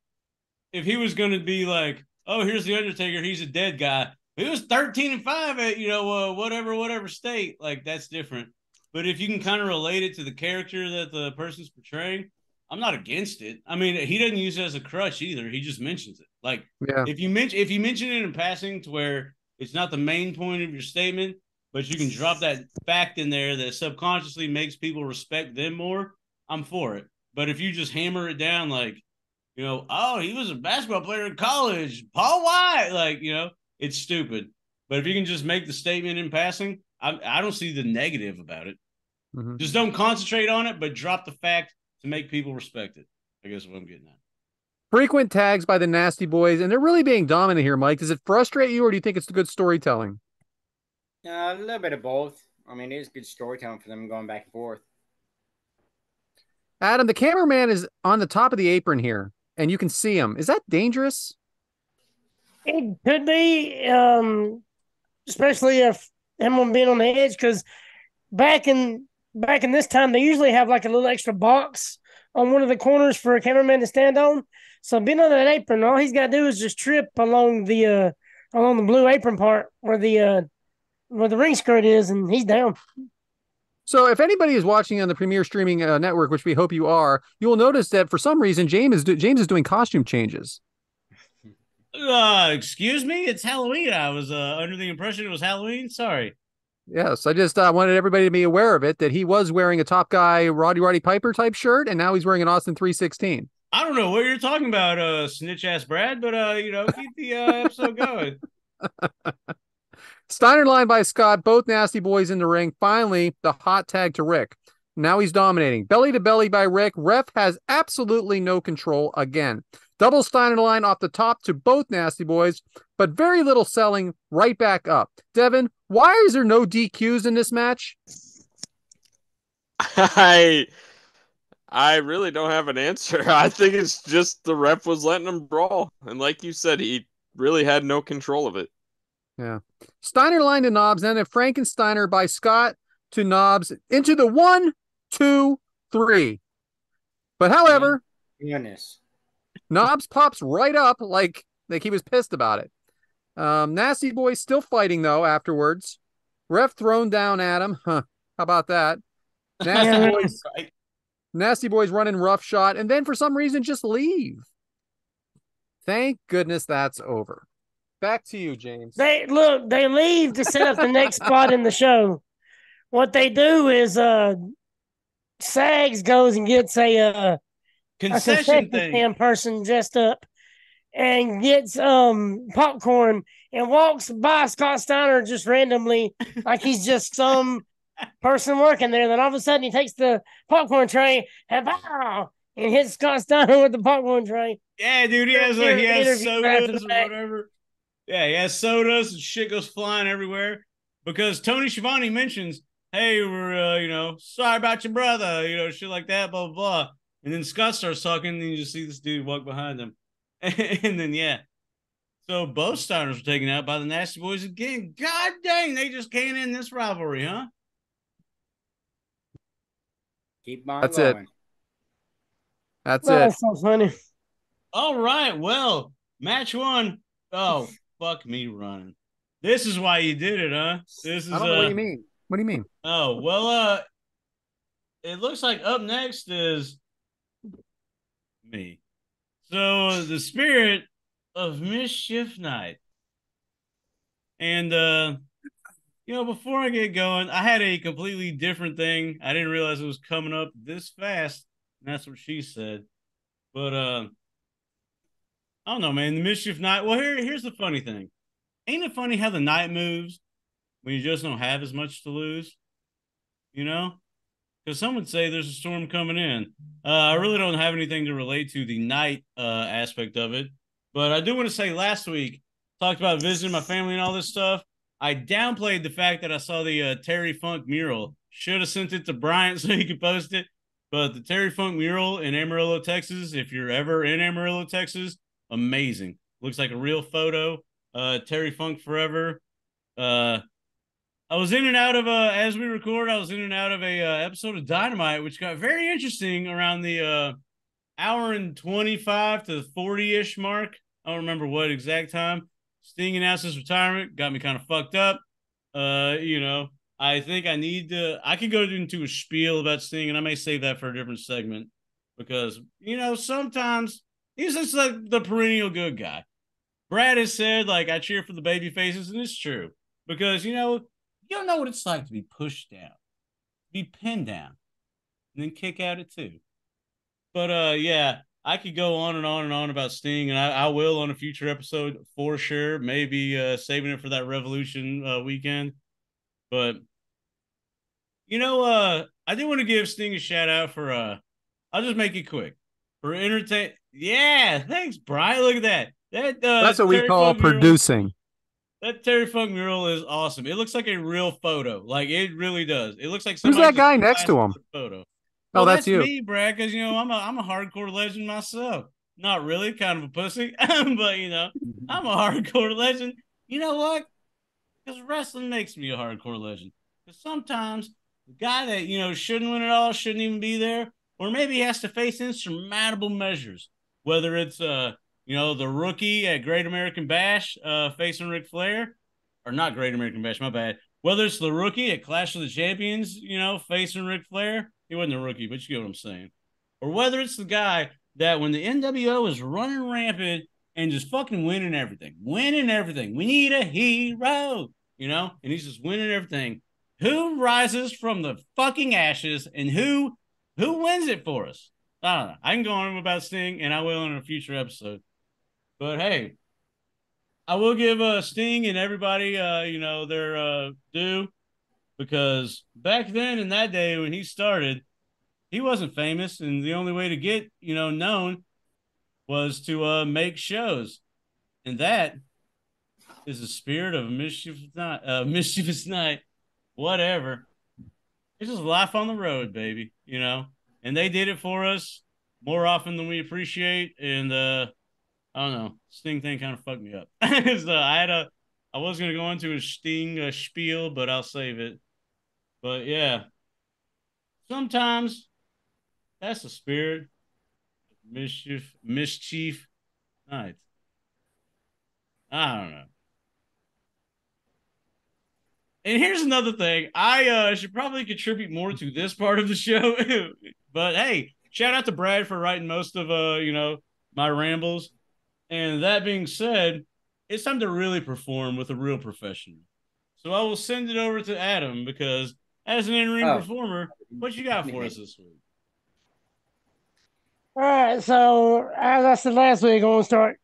if he was going to be like, oh, here's the Undertaker, he's a dead guy. He was 13-5 at whatever state. Like, that's different. But if you can kind of relate it to the character that the person's portraying, I'm not against it. I mean, he doesn't use it as a crutch either. He just mentions it. Like, if you mention it in passing to where it's not the main point of your statement, but you can drop that fact in there that subconsciously makes people respect them more, I'm for it. But if you just hammer it down like, oh, he was a basketball player in college, Paul White, like, it's stupid. But if you can just make the statement in passing, I don't see the negative about it. Mm-hmm. Just don't concentrate on it, but drop the fact to make people respect it. I guess what I'm getting at. Frequent tags by the Nasty Boys, and they're really being dominant here, Mike. Does it frustrate you, or do you think it's good storytelling? A little bit of both. I mean, it is good storytelling for them going back and forth. Adam, the cameraman is on the top of the apron here, and you can see him. Is that dangerous? It could be, especially if him being on the edge, because back in this time, they usually have like a little extra box on one of the corners for a cameraman to stand on. So being on that apron, all he's got to do is just trip along the blue apron part where the ring skirt is, and he's down. So if anybody is watching on the Premier Streaming Network, which we hope you are, you will notice that for some reason James is doing costume changes. Excuse me? It's Halloween. I was under the impression it was Halloween. Sorry. Yes, I just wanted everybody to be aware of it, that he was wearing a Top Guy Roddy Piper type shirt, and now he's wearing an Austin 316. I don't know what you're talking about, snitch-ass Brad, but, keep the episode going. Steiner line by Scott, both Nasty Boys in the ring. Finally, the hot tag to Rick. Now he's dominating. Belly to belly by Rick. Ref has absolutely no control again. Double Steiner line off the top to both Nasty Boys, but very little selling right back up. Devyn, why is there no DQs in this match? I really don't have an answer. I think it's just the ref was letting him brawl. And like you said, he really had no control of it. Yeah. Steiner line to Knobs, then a Frankensteiner by Scott to Knobs into the 1, 2, 3. But however, Knobs pops right up like he was pissed about it. Nasty Boys still fighting though afterwards. Ref thrown down at him. Huh. How about that? Nasty Boys running rough shot, and then for some reason just leave. Thank goodness that's over. Back to you, James. They leave to set up the next spot in the show. What they do is Sags goes and gets a concession thing person dressed up and gets popcorn and walks by Scott Steiner just randomly like he's just some person working there. Then all of a sudden he takes the popcorn tray and hits Scott Steiner with the popcorn tray. Yeah, dude, he has sodas or whatever. Yeah, he has sodas and shit goes flying everywhere because Tony Schiavone mentions, hey, we're, sorry about your brother, shit like that, blah, blah, blah. And then Scott starts talking and you just see this dude walk behind him. And then, yeah. So both Steiners were taken out by the Nasty Boys again. God dang, they just can't end this rivalry, huh? Keep on That's going. it. That's Oh, it. that's so funny. All right. Well, match one. Oh, fuck me running. This is why you did it, huh? This I is don't know what you mean. What do you mean? Oh, well, it looks like up next is me. So the spirit of Mischief Night. And before I get going, I had a completely different thing. I didn't realize it was coming up this fast. And that's what she said. But I don't know, man. The Mischief Night. Well, here's the funny thing. Ain't it funny how the night moves when you just don't have as much to lose? You know? Because some would say there's a storm coming in. I really don't have anything to relate to the night aspect of it. But I do want to say last week, talked about visiting my family and all this stuff. I downplayed the fact that I saw the Terry Funk mural. Should have sent it to Bryant so he could post it. But the Terry Funk mural in Amarillo, Texas, if you're ever in Amarillo, Texas, amazing. Looks like a real photo. Terry Funk forever. I was in and out of as we record, I was in and out of a episode of Dynamite, which got very interesting around the hour and 25 to 40-ish mark. I don't remember what exact time. Sting announced his retirement, got me kind of fucked up. I think I could go into a spiel about Sting, and I may save that for a different segment because, sometimes he's just like the perennial good guy. Brad has said, like, I cheer for the baby faces, and it's true because, you don't know what it's like to be pushed down, be pinned down, and then kick out at two. But yeah, I could go on and on and on about Sting, and I will on a future episode for sure. Maybe saving it for that Revolution weekend. But I do want to give Sting a shout out for I'll just make it quick for entertain. Yeah, thanks, Brian. Look at that. That's what we Terry call Funk mural, producing. that Terry Funk mural is awesome. It looks like a real photo. Like it really does. It looks like Who's somebody that just guy next to him? plastered a photo. Oh, Well, that's that's you. me, Brad, because I'm a hardcore legend myself. Not really, kind of a pussy, but I'm a hardcore legend. You know what? Because wrestling makes me a hardcore legend. Because sometimes the guy that shouldn't win it all shouldn't even be there, or maybe he has to face insurmountable measures. Whether it's the rookie at Great American Bash facing Ric Flair, or not Great American Bash, my bad. Whether it's the rookie at Clash of the Champions, facing Ric Flair, he wasn't a rookie, but you get what I'm saying. Or whether it's the guy that when the NWO is running rampant and just fucking winning everything. We need a hero, and he's just winning everything. Who rises from the fucking ashes and who wins it for us? I don't know. I can go on about Sting, and I will in a future episode. But hey, I will give Sting and everybody, their due because back then in that day when he started, he wasn't famous, and the only way to get known was to make shows, and that is the spirit of mischievous night, whatever. It's just life on the road, baby. And they did it for us more often than we appreciate, and I don't know. Sting thing kind of fucked me up. So I was gonna go into a Sting spiel, but I'll save it. But yeah, sometimes that's the spirit of mischief night. I don't know. And here's another thing. I should probably contribute more to this part of the show. But hey, shout out to Brad for writing most of my rambles. And that being said, it's time to really perform with a real professional. So I will send it over to Adam because as an in-ring performer, what you got for us this week? All right, so as I said last week, I'm going to start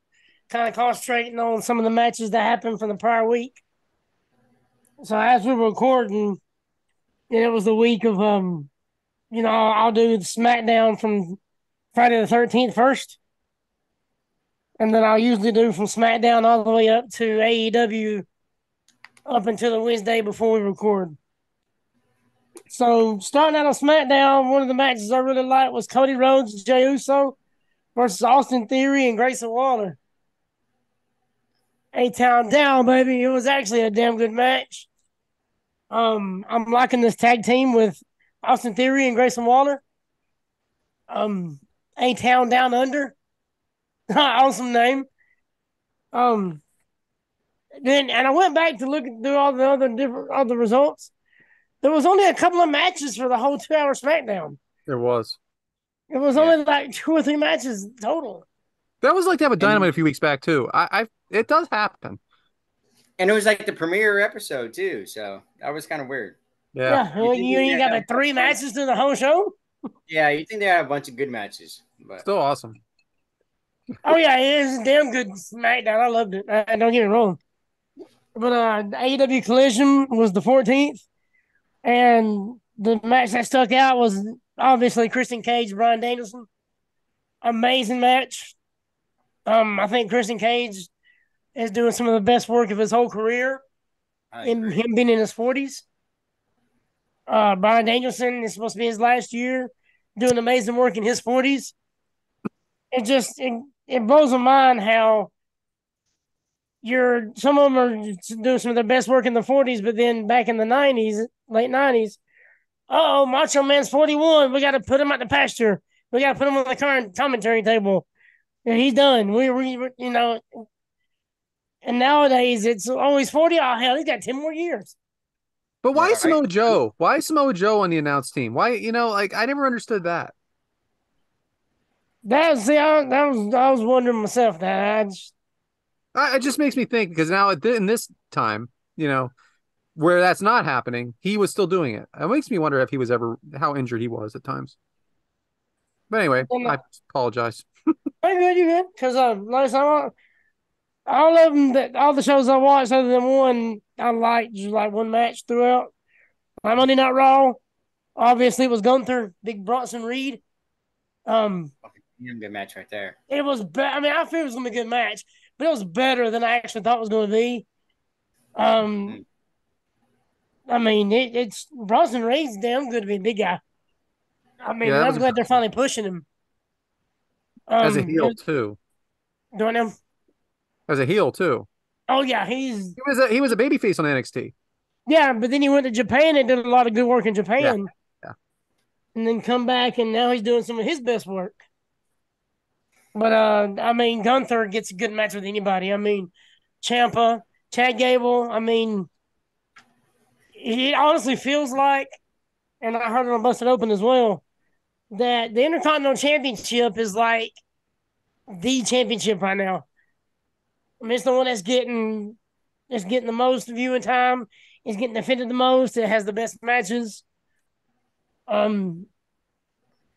kind of concentrating on some of the matches that happened from the prior week. So as we were recording, it was the week of I'll do the SmackDown from Friday the 13th first, and then I'll usually do from SmackDown all the way up to AEW up until the Wednesday before we record. So starting out on SmackDown, one of the matches I really liked was Cody Rhodes and Jey Uso versus Austin Theory and Grayson Waller. A-Town down, baby. It was actually a damn good match. I'm liking this tag team with Austin Theory and Grayson Waller. A Town Down Under. Awesome name. Then and I went back to look through all the other results. There was only a couple of matches for the whole 2-hour SmackDown. There was. It was only like 2 or 3 matches total. That was like to have a Dynamite a few weeks back too. It does happen. And it was like the premiere episode too, so that was kind of weird. Yeah, you got like 3 matches to the whole show. Yeah, you think they had a bunch of good matches, but still awesome. Oh yeah, it is a damn good SmackDown. I loved it. Don't get me wrong. But AEW Collision was the 14th, and the match that stuck out was obviously Christian Cage, Bryan Danielson. Amazing match. I think Christian Cage is doing some of the best work of his whole career, in him being in his 40s. Bryan Danielson is supposed to be his last year, doing amazing work in his 40s. It blows my mind how some of them are doing some of their best work in the 40s, but then back in the 90s, late 90s, Macho Man's 41. We got to put him at the pasture. We got to put him on the current commentary table. And he's done. And nowadays it's always 40. Oh, hell, he's got 10 more years. But why Samoa Joe? Why Samoa Joe on the announce team? Why, I never understood that. I was wondering myself that. It just makes me think, because now in this time, where that's not happening, he was still doing it. It makes me wonder if he was how injured he was at times. But anyway, I apologize. You're good. Because last time, all the shows I watched other than one, I liked just like one match throughout. Monday Night Raw, obviously it was Gunther, Big Bronson Reed. Good match right there. It was I figured it was gonna be a good match, but it was better than I actually thought it was going to be. It's Bronson Reed's damn good to be a big guy. I'm glad they're finally pushing him. As a heel too. Doing him? As a heel too. Oh yeah, he was a babyface on NXT. Yeah, but then he went to Japan and did a lot of good work in Japan. Yeah. And then come back, and now he's doing some of his best work. But Gunther gets a good match with anybody. Ciampa, Chad Gable. It honestly feels like, and I heard it on Busted Open as well, that the Intercontinental Championship is like the championship right now. It's the one that's getting the most viewing time. It's getting defended the most. It has the best matches. I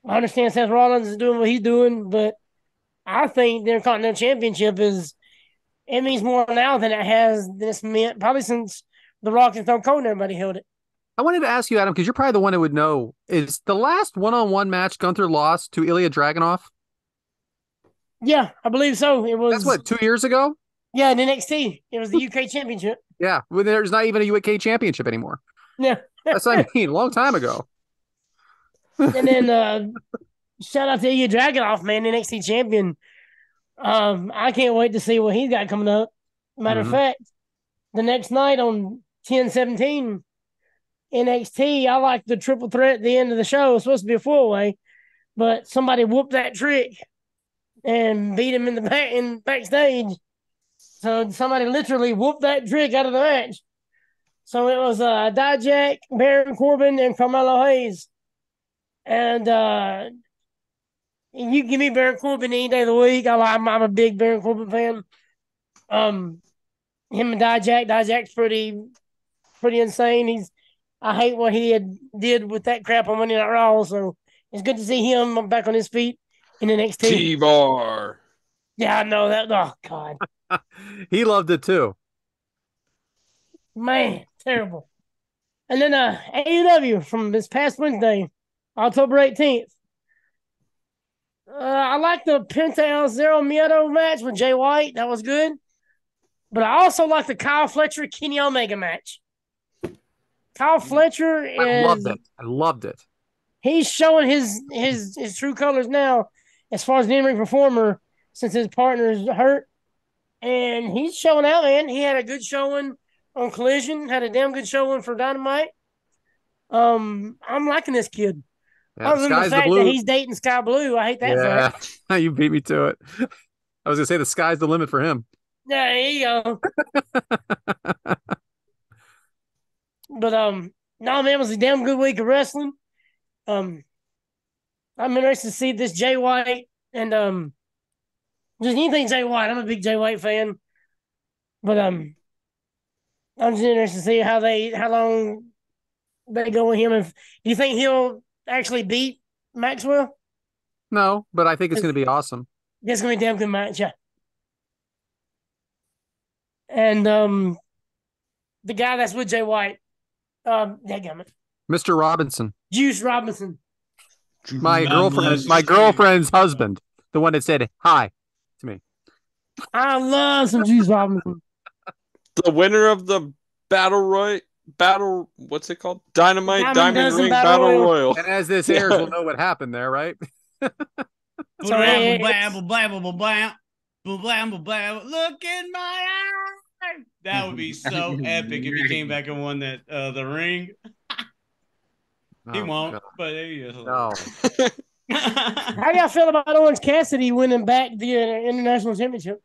understand Seth Rollins is doing what he's doing, but I think the Intercontinental Championship means more now than it has meant probably since The Rock and Stone Cold and everybody held it. I wanted to ask you, Adam, because you're probably the one who would know, is the last one-on-one match Gunther lost to Ilya Dragunov? Yeah, I believe so. It was. That's what, 2 years ago? Yeah, in NXT. It was the UK Championship. Yeah, well, there's not even a UK Championship anymore. Yeah. That's what I mean, a long time ago. And then shout out to Ilya Dragunov, man, NXT champion. I can't wait to see what he's got coming up. Matter of fact, the next night on 10/17 NXT, I like the triple threat at the end of the show. It's supposed to be a 4-way, but somebody whooped that trick and beat him in the backstage. So somebody literally whooped that trick out of the match. So it was Dijak, Baron Corbin, and Carmelo Hayes. And you give me Baron Corbin any day of the week. I'm a big Baron Corbin fan. Him and Dijak's pretty insane. I hate what he did with that crap on Monday Night Raw. So it's good to see him back on his feet in NXT. T-Bar. Yeah, I know that. Oh God. He loved it too. Man, terrible. And then AEW from this past Wednesday, October 18th. I like the Penta Zero Miedo match with Jay White. That was good. But I also like the Kyle Fletcher Kenny Omega match. Kyle Fletcher is. I loved it. He's showing his true colors now as far as an in-ring performer since his partner's hurt. And he's showing out, man. He had a good showing on Collision, had a damn good showing for Dynamite. I'm liking this kid. Yeah, Other than the sky's the fact that blue. he's dating Sky Blue, I hate that fact. Yeah, you beat me to it. I was gonna say the sky's the limit for him. Yeah, there you go. But no, man, it was a damn good week of wrestling. I'm interested to see this Jay White and just anything Jay White. I'm a big Jay White fan, but I'm just interested to see how long they go with him. If you think he'll actually beat Maxwell, No, but I think it's gonna be awesome. it's gonna be a damn good match. Yeah, and the guy that's with Jay White, dadgummit, Mr. Robinson, Juice Robinson. my girlfriend's husband, the one that said hi to me. I love some Juice Robinson. The winner of the what's it called? Diamond Dozen Ring Battle Battle Royal. Royal. And as this airs, we'll know what happened there, right? So it's- Look in my eye. That would be so epic if he came back and won that the ring. He Oh, won't, God. but he is. No. How do y'all feel about Orange Cassidy winning back the international championship?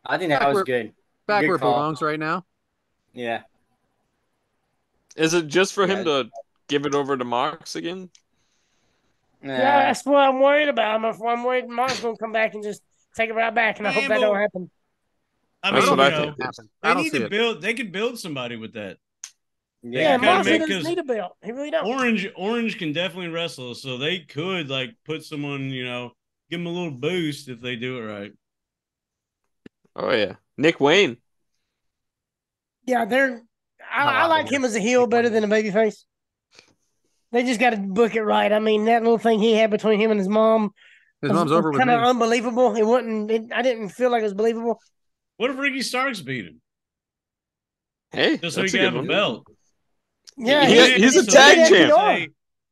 I think that was good. Back Good where it call. belongs right now. Yeah. Is it just for him Yeah. to give it over to Mox again? Yeah, that's what I'm worried about. I'm worried Mark's going to come back and just take it right back, and I hope that Man, don't happen. I That's mean, what I you know, think. Happen. they I don't need see to it. build. They could build somebody with that. Yeah, kinda Moxley make- doesn't 'cause need a belt. He really don't. Orange can definitely wrestle, so they could like put someone, give them a little boost if they do it right. Oh yeah, Nick Wayne. Yeah, I outta like here. him as a heel better than a babyface. They just got to book it right. I mean, that little thing he had between him and his mom His mom's over with kind me. of unbelievable. It wasn't. I didn't feel like it was believable. What if Ricky Starks beat him? Hey, Just so that's he a can good have a one. belt. Yeah, He's a So tag they champ. say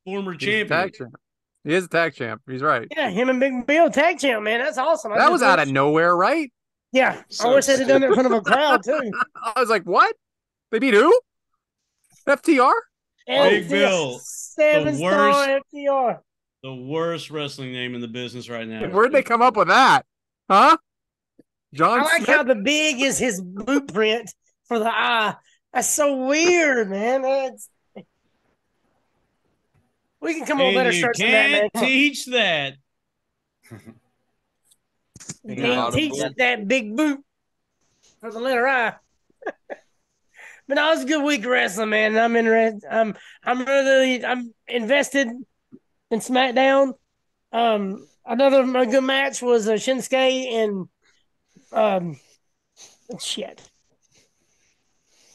Former He's a champion. tag champ. He is a tag champ. He's right. Yeah, him and Big Bill tag champ, man. That's awesome. I That just was out of wish- nowhere, right? Yeah, I So wish they'd have done it in front of a crowd too. I was like, what? They beat who? FTR? Big Bill, Seven the star worst. FTR. The worst wrestling name in the business right now. Where'd they come up with that? Huh? John I like Smith? how the big is his blueprint for the eye. That's so weird, man. We can come up with better And you shirts than that, man. can't Come on. teach that. You can't teach that big boot for the letter I. But no, it was a good week of wrestling, man. I'm interested. I'm invested in SmackDown. Another good match was Shinsuke and shit.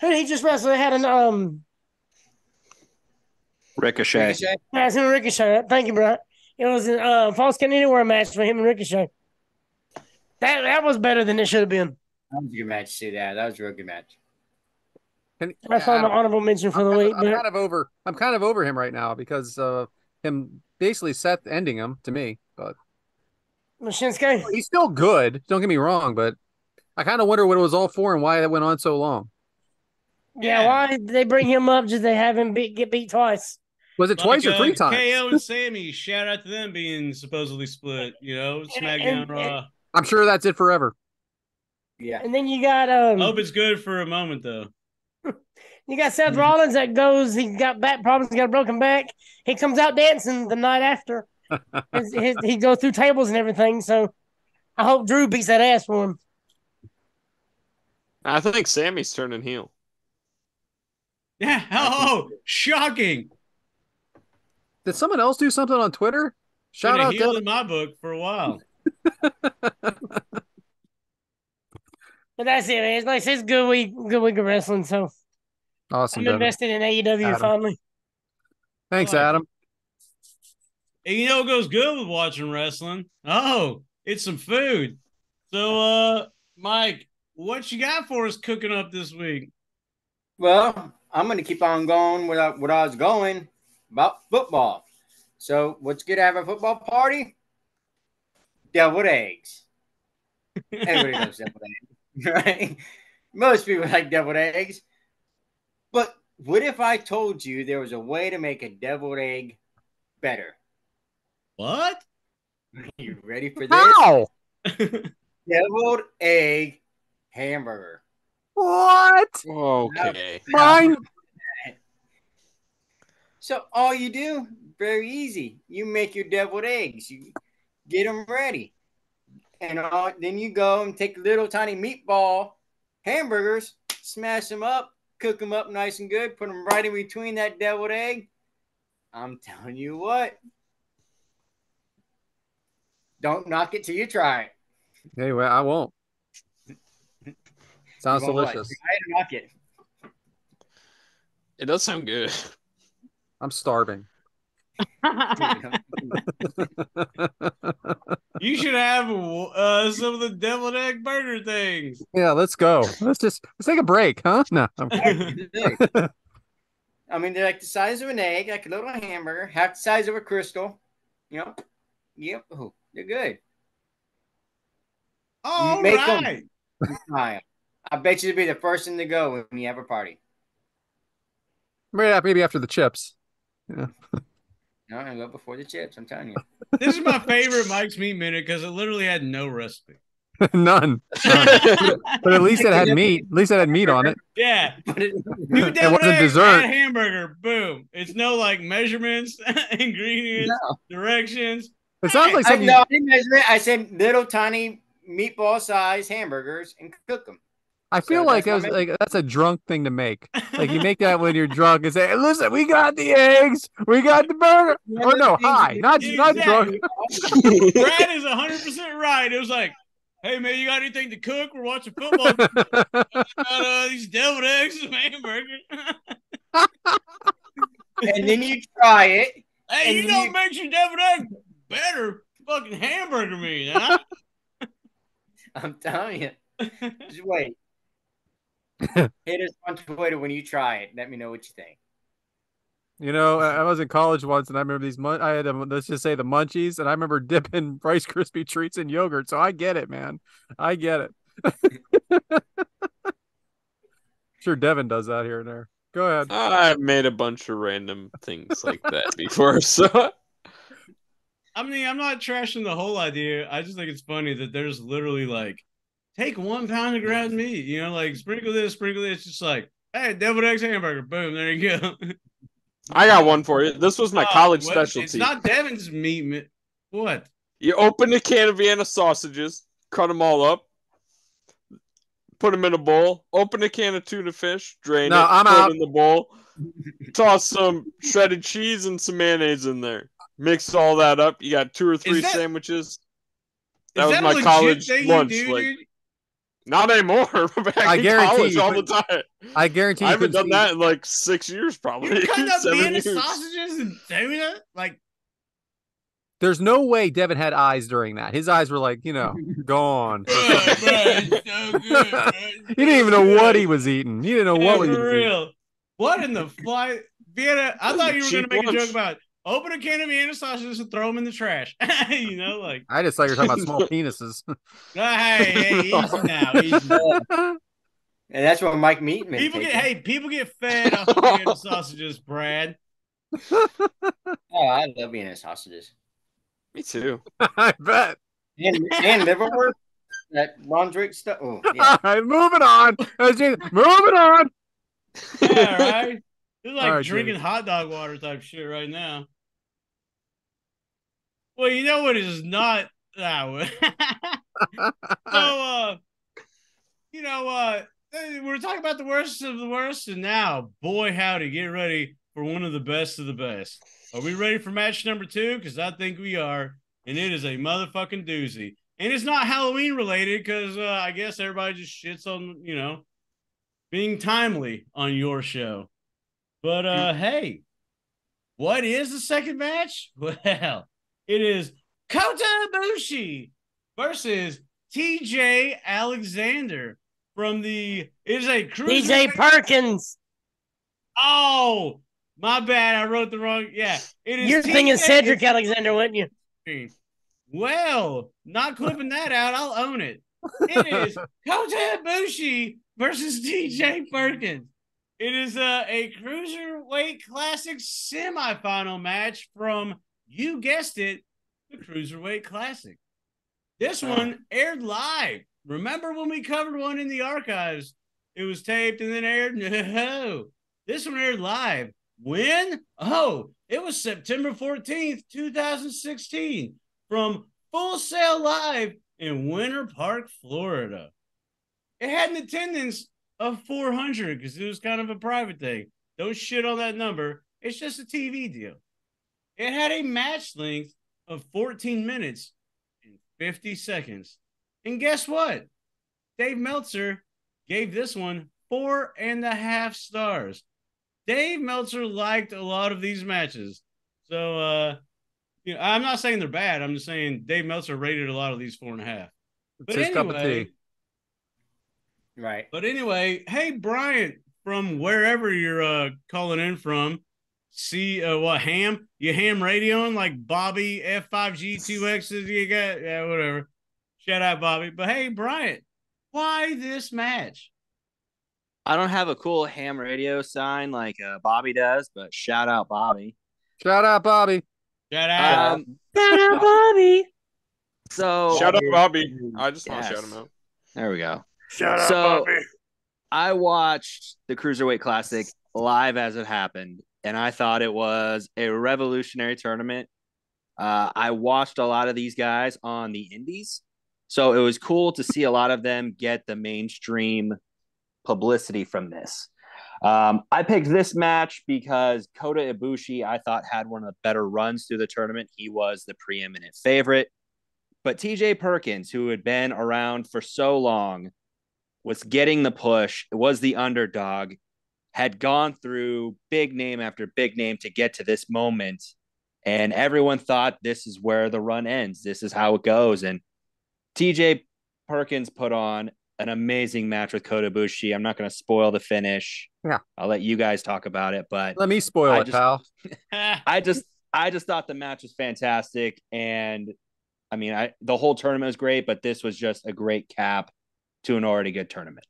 Who did he just wrestle? They had an Ricochet. Ricochet? Yeah, it's him and Ricochet. Thank you, Bryant. It was a Falls Count Anywhere match for him and Ricochet. That was better than it should have been. That was a good match, too. That was a real good match. That's on the honorable mention for the week. I'm kind of over him right now because him basically Seth ending him to me. But Shinsuke. he's still good. Don't get me wrong, but I kind of wonder what it was all for and why that went on so long. Yeah, why did they bring him up just to have him get beat twice? Was it twice or three times? KO and Sammy, shout out to them being supposedly split, SmackDown, Raw. I'm sure that's it forever. Yeah. And then you got I hope it's good for a moment, though. you got Seth Rollins that goes. He got back problems. He got a broken back. He comes out dancing the night after. He goes through tables and everything. So I hope Drew beats that ass for him. I think Sammy's turning heel. Yeah. Oh, shocking. Did someone else do something on Twitter? Shout Been a out heel to in my book for a while. But that's it, man. It's like it's good week of wrestling. So awesome. I'm Devyn. invested in AEW Adam. finally. Thanks, I like Adam. And you know what goes good with watching wrestling? Oh, it's some food. So, Mike, what you got for us cooking up this week? Well, I'm going to keep on going what I was going about football. So, what's good to have a football party? Deviled eggs. Everybody loves deviled eggs, right? Most people like deviled eggs. But what if I told you there was a way to make a deviled egg better? What? Are you ready for this? How? Deviled egg hamburger. What? Okay. Mine? So all you do, very easy. You make your deviled eggs. You get them ready. And then you go and take little tiny meatball hamburgers, smash them up, cook them up nice and good, put them right in between that deviled egg. I'm telling you what. Don't knock it till you try it. Hey, well, I won't. Sounds You won't delicious. try it or knock it. It does sound good. I'm starving. You should have some of the deviled egg burger things. Yeah, let's go. Let's take a break, huh? No. I mean, they're like the size of an egg, like a little hamburger, half the size of a crystal. You know, yep. Oh, they're good. All Make right. them. I bet you to be the first one to go when you have a party. Maybe after the chips. Yeah. No, I go before the chips. I'm telling you. This is my favorite Mike's Meat Minute because it literally had no recipe. None. But at least it had meat. At least it had meat on it. Yeah. New It deviled wasn't egg, dessert. add hamburger. Boom. It's no like measurements, ingredients, directions. It sounds like I something. didn't measure it. I said little tiny meatball size hamburgers and cook them. I feel So like that's a drunk thing to make. Like you make that when you're drunk and say, hey, "Listen, we got the eggs, we got the burger." Or no, high, not drunk. Brad is 100% right. It was like, hey man, you got anything to cook? We're watching football. Got these deviled eggs and hamburgers. And then you try it. Hey, you know what makes your deviled egg better? Fucking hamburger meat, huh? I'm telling you. Just wait. Hit us on Twitter when you try it. Let me know what you think. You know, I was in college once, and I remember these. I had let's just say the munchies, and I remember dipping Rice Krispie treats in yogurt. So I get it, man. I get it. Sure, Devyn does that here and there. Go ahead. I've made a bunch of random things like that before, so. I mean, I'm not trashing the whole idea. I just think it's funny that there's literally like, take 1 pound of ground meat, you know, like sprinkle this, just like, hey, deviled eggs hamburger, boom, there you go. I got one for you. This was my college specialty. It's not Devyn's meat. What? You open a can of Vienna sausages, cut them all up, put them in a bowl, open a can of tuna fish, drain it, put it in the bowl, toss some shredded cheese and some mayonnaise in there. Mix all that up. You got 2 or 3 sandwiches. That was my college lunch. Not anymore. I guarantee you, all the time. I guarantee you I haven't done that in like 6 years, probably. You cut up 7 Vienna years. sausages and doing it? Like, there's no way Devyn had eyes during that. His eyes were like, gone. it's so good. He didn't even know what he was eating. He didn't know what he was real. eating. What in the fly? Vienna, I thought you were going to make lunch. a joke about open a can of Vienna sausages and throw them in the trash. Like. I just thought you were talking about small penises. Hey, easy now. Easy now. And that's what Mike Meat made. People get fed off of Vienna sausages, Brad. Oh, I love Vienna sausages. Me too. I bet. And liverwurst. That Ron Drake stuff. Oh, yeah. All right, moving on. Moving on. Yeah, right. It's like right, drinking hot dog water type shit right now. Well, you know what is not that way. So, we're talking about the worst of the worst, and now, boy, howdy, get ready for one of the best of the best. Are we ready for match number 2? Because I think we are, and it is a motherfucking doozy. And it's not Halloween related because I guess everybody just shits on, being timely on your show. But, hey, what is the second match? Well, it is Kota Ibushi versus TJ Alexander from it is a Cruiserweight. TJ Perkins. Oh, my bad. I wrote the wrong. Yeah, it is. You're thinking Cedric Alexander, wouldn't you? Well, not clipping that out. I'll own it. It is Kota Ibushi versus TJ Perkins. It is a Cruiserweight Classic semifinal match from, you guessed it, the Cruiserweight Classic. This one aired live. Remember when we covered one in the archives? It was taped and then aired? No. This one aired live. When? Oh, it was September 14th, 2016 from Full Sail Live in Winter Park, Florida. It had an attendance of 400 because it was kind of a private thing. Don't shit on that number. It's just a TV deal. It had a match length of 14 minutes and 50 seconds. And guess what? Dave Meltzer gave this one 4.5 stars. Dave Meltzer liked a lot of these matches. So, I'm not saying they're bad. I'm just saying Dave Meltzer rated a lot of these 4.5. But his cup of tea. Right. But anyway, hey, Bryant, from wherever you're calling in from, what, ham? You ham radioing like Bobby F5G2X's you got? Yeah, whatever. Shout out, Bobby. But hey, Bryant, why this match? I don't have a cool ham radio sign like Bobby does, but shout out Bobby. Shout out Bobby. Shout out. Shout out Bobby. So shout out Bobby. I just want to shout him out. There we go. Shout out Bobby. I watched the Cruiserweight Classic live as it happened, and I thought it was a revolutionary tournament. I watched a lot of these guys on the indies, so it was cool to see a lot of them get the mainstream publicity from this. I picked this match because Kota Ibushi, I thought, had one of the better runs through the tournament. He was the preeminent favorite. But TJ Perkins, who had been around for so long, was getting the push, was the underdog, had gone through big name after big name to get to this moment. And everyone thought this is where the run ends. This is how it goes. And TJ Perkins put on an amazing match with Kota Ibushi. I'm not going to spoil the finish. Yeah. I'll let you guys talk about it, but let me spoil it, pal. I just thought the match was fantastic. And I mean, the whole tournament was great, but this was just a great cap to an already good tournament.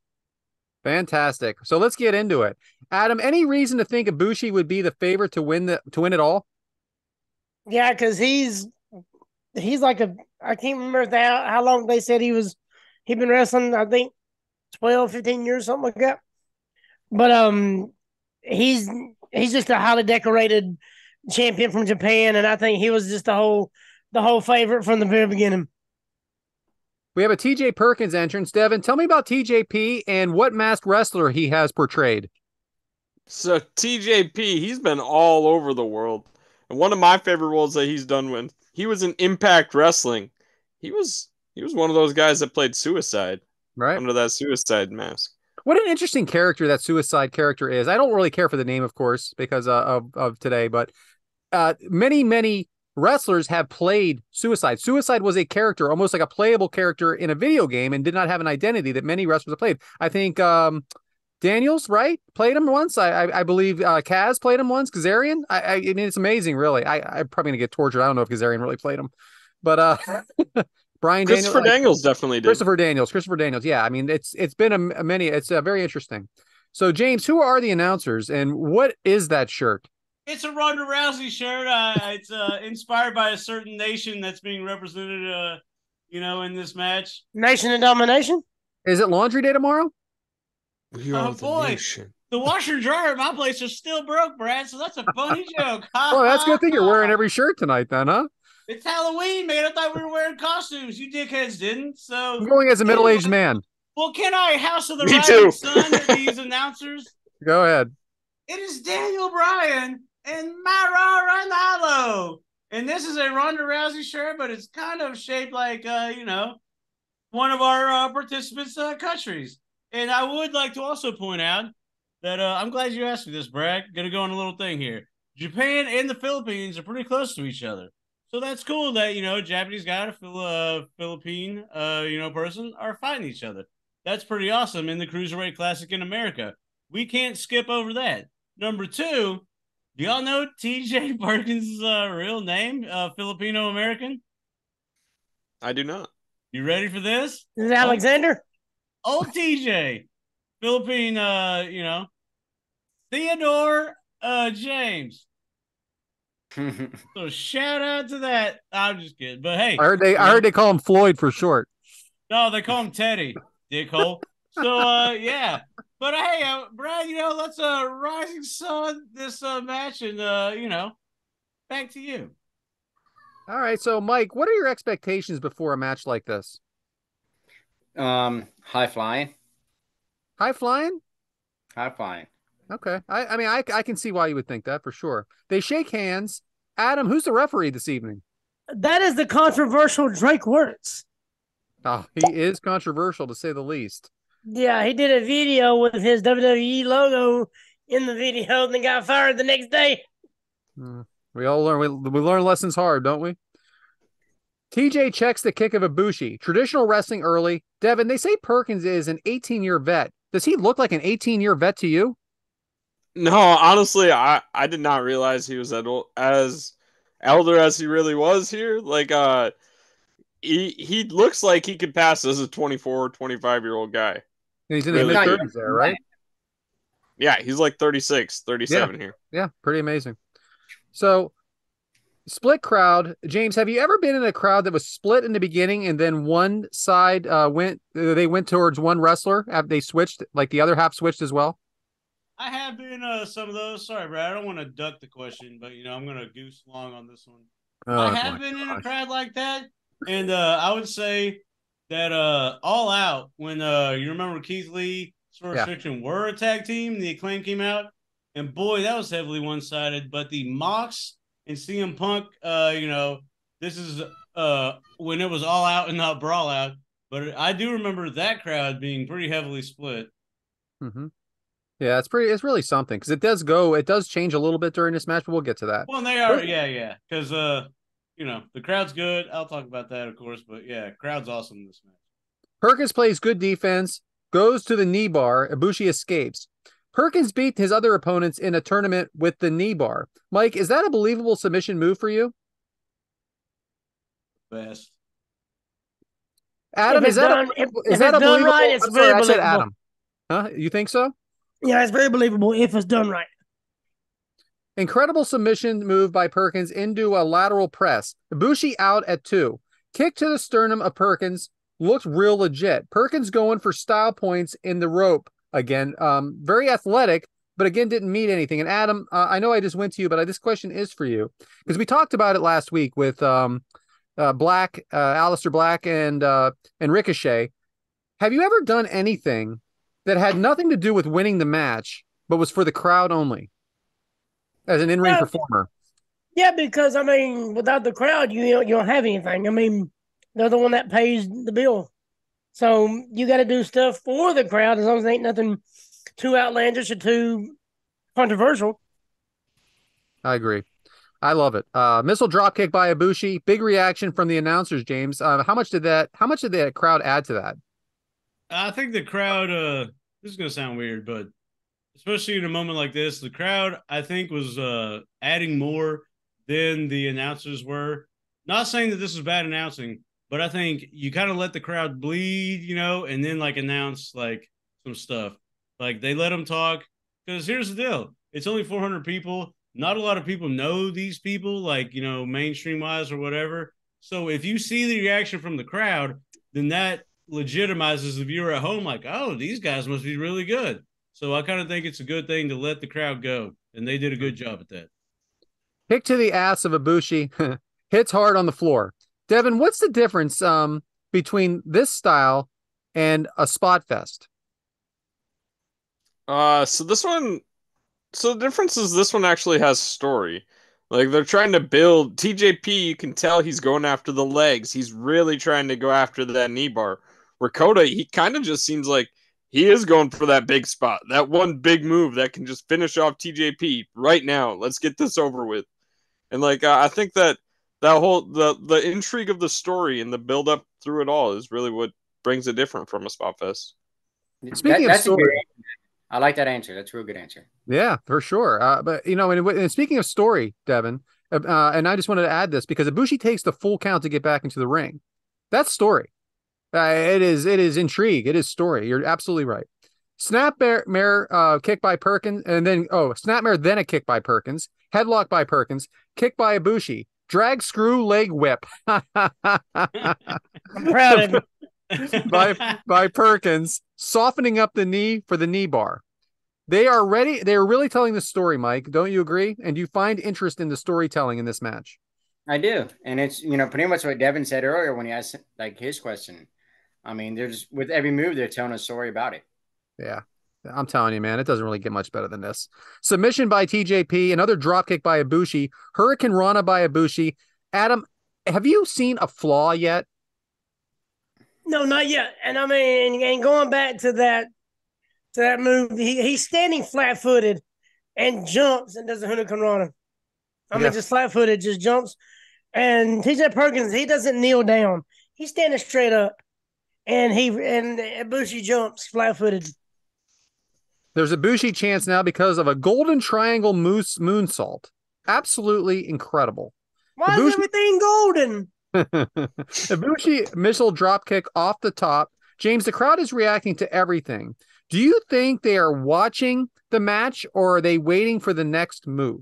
Fantastic. So let's get into it. Adam, any reason to think Ibushi would be the favorite to win it all? Yeah, because he's like I can't remember how long they said he'd been wrestling, I think 12, 15 years, something like that. But he's just a highly decorated champion from Japan, and I think he was just the whole favorite from the very beginning. We have a TJ Perkins entrance. Devyn, tell me about TJP and what masked wrestler he has portrayed. So TJP, he's been all over the world. And one of my favorite roles that he's done when he was in Impact Wrestling, he was one of those guys that played Suicide, right, under that Suicide mask. What an interesting character that Suicide character is. I don't really care for the name, of course, because of today, but many wrestlers have played Suicide. Suicide was a character, almost like a playable character in a video game, and did not have an identity that many wrestlers have played. I think Daniels, right, played him once. I believe Kaz played him once. Kazarian. I mean, it's amazing, really. I'm probably gonna get tortured. I don't know if Kazarian really played him, but Brian Christopher Daniels definitely did. Christopher Daniels. Yeah, I mean, it's been many. It's very interesting. So, James, who are the announcers, and what is that shirt? It's a Ronda Rousey shirt. It's inspired by a certain nation that's being represented, in this match. Nation of Domination? Is it Laundry Day tomorrow? Oh, boy. The washer and dryer at my place are still broke, Brad, so that's a funny joke. Well, that's a good thing you're wearing every shirt tonight then, huh? It's Halloween, man. I thought we were wearing costumes. You dickheads didn't, so... I'm going as a middle-aged man. Well, can I House of the Me Rising too. Sun to these announcers? Go ahead. It is Daniel Bryan and Myra Ranallo. And this is a Ronda Rousey shirt, but it's kind of shaped like, one of our participants' countries. And I would like to also point out that I'm glad you asked me this, Brad. Gonna go on a little thing here. Japan and the Philippines are pretty close to each other. So that's cool that, Japanese guy and a Philippine, person are fighting each other. That's pretty awesome in the Cruiserweight Classic in America. We can't skip over that. Number two, do y'all know TJ Perkins' real name, Filipino-American? I do not. You ready for this? Is it Alexander? Old TJ. Philippine, Theodore James. So shout out to that. I'm just kidding. But hey, I heard they call him Floyd for short. No, they call him Teddy, dickhole. So yeah. But hey, Brad, let's Rising Sun this match and back to you. All right, so Mike, what are your expectations before a match like this? High flying. High flying? High flying. Okay. I can see why you would think that for sure. They shake hands. Adam, who's the referee this evening? That is the controversial Drake Wirtz. Oh, he is controversial to say the least. Yeah, he did a video with his WWE logo in the video and then got fired the next day. We all learn. We learn lessons hard, don't we? TJ checks the kick of Ibushi. Traditional wrestling early. Devyn, they say Perkins is an 18-year vet. Does he look like an 18-year vet to you? No, honestly, I did not realize he was as elder as he really was here. Like, he looks like he could pass as a 24 or 25-year-old guy. He's in his mid-30s there, right? Yeah, he's like 36, 37 here. Yeah, pretty amazing. So, split crowd. James, have you ever been in a crowd that was split in the beginning and then one side went towards one wrestler after they switched, like the other half switched as well? I have been some of those. Sorry, Brad. I don't want to duck the question, but I'm going to goose along on this one. I have been in a crowd like that, and I would say that All Out, when you remember Keith Lee, Swerve Strickland were a tag team, the Acclaim came out, and boy, that was heavily one-sided. But the Mox and CM Punk, this is when it was All Out and not Brawl Out. But I do remember that crowd being pretty heavily split. Mm-hmm. Yeah, it's really something because it does change a little bit during this match, but we'll get to that. Well, they are, yeah. Because the crowd's good. I'll talk about that, of course, but yeah, crowd's awesome in this match. Perkins plays good defense, goes to the knee bar. Ibushi escapes. Perkins beat his other opponents in a tournament with the knee bar. Mike, is that a believable submission move for you? Best. Adam, is that a believable? Right, it's very believable. I said Adam. Huh? You think so? Yeah, it's very believable if it's done right. Incredible submission move by Perkins into a lateral press. Ibushi out at 2. Kick to the sternum of Perkins. Looks real legit. Perkins going for style points in the rope again. Very athletic, but again, didn't meet anything. And Adam, I know I just went to you, but this question is for you because we talked about it last week with Black, Aleister Black and Ricochet. Have you ever done anything that had nothing to do with winning the match, but was for the crowd only as an in-ring performer? Yeah, because without the crowd, you don't have anything. They're the one that pays the bill. So you got to do stuff for the crowd as long as it ain't nothing too outlandish or too controversial. I agree. I love it. Missile dropkick by Ibushi. Big reaction from the announcers, James. How much did that crowd add to that? I think the crowd, this is going to sound weird, but especially in a moment like this, the crowd, I think, was adding more than the announcers were. Not saying that this was bad announcing, but I think you kind of let the crowd bleed, and then announce some stuff. They let them talk because here's the deal. It's only 400 people. Not a lot of people know these people, mainstream wise or whatever. So if you see the reaction from the crowd, then that legitimizes the viewer at home, oh, these guys must be really good. So I kind of think it's a good thing to let the crowd go, and they did a good job at that. Kick to the ass of Ibushi. Hits hard on the floor. Devyn, what's the difference between this style and a spot fest? So the difference is this one actually has story. They're trying to build TJP. You can tell he's going after the legs. He's really trying to go after that knee bar. Where Kota, he kind of just seems like he is going for that big spot, that one big move that can just finish off TJP right now. Let's get this over with. And I think that whole the intrigue of the story and the build up through it all is really what brings it different from a spot fest. Speaking of story, I like that answer. That's a real good answer. Yeah, for sure. But and speaking of story, Devyn, and I just wanted to add this because Ibushi takes the full count to get back into the ring. That's story. It is intrigue. It is story. You're absolutely right. Snapmare kick by Perkins, and then snapmare, then a kick by Perkins, headlock by Perkins, kick by Ibushi, drag screw leg whip. I'm proud of him. by Perkins, softening up the knee for the knee bar. They are ready. They are really telling the story, Mike. Don't you agree? And do you find interest in the storytelling in this match? I do. And it's, pretty much what Devyn said earlier when he asked like his question. I mean, there's with every move, they're telling a story about it. Yeah. I'm telling you, man, it doesn't really get much better than this. Submission by TJP, another dropkick by Ibushi, Hurricane Rana by Ibushi. Adam, have you seen a flaw yet? No, not yet. And I mean, and going back to that move, he's standing flat-footed and jumps and does a Hurricane Rana. I mean, just flat-footed, just jumps. And TJ Perkins, he doesn't kneel down. He's standing straight up. And Ibushi jumps flat-footed. There's a Ibushi chance now because of a golden triangle moonsault. Absolutely incredible. Why is everything golden? Ibushi missile dropkick off the top. James, the crowd is reacting to everything. Do you think they are watching the match or are they waiting for the next move?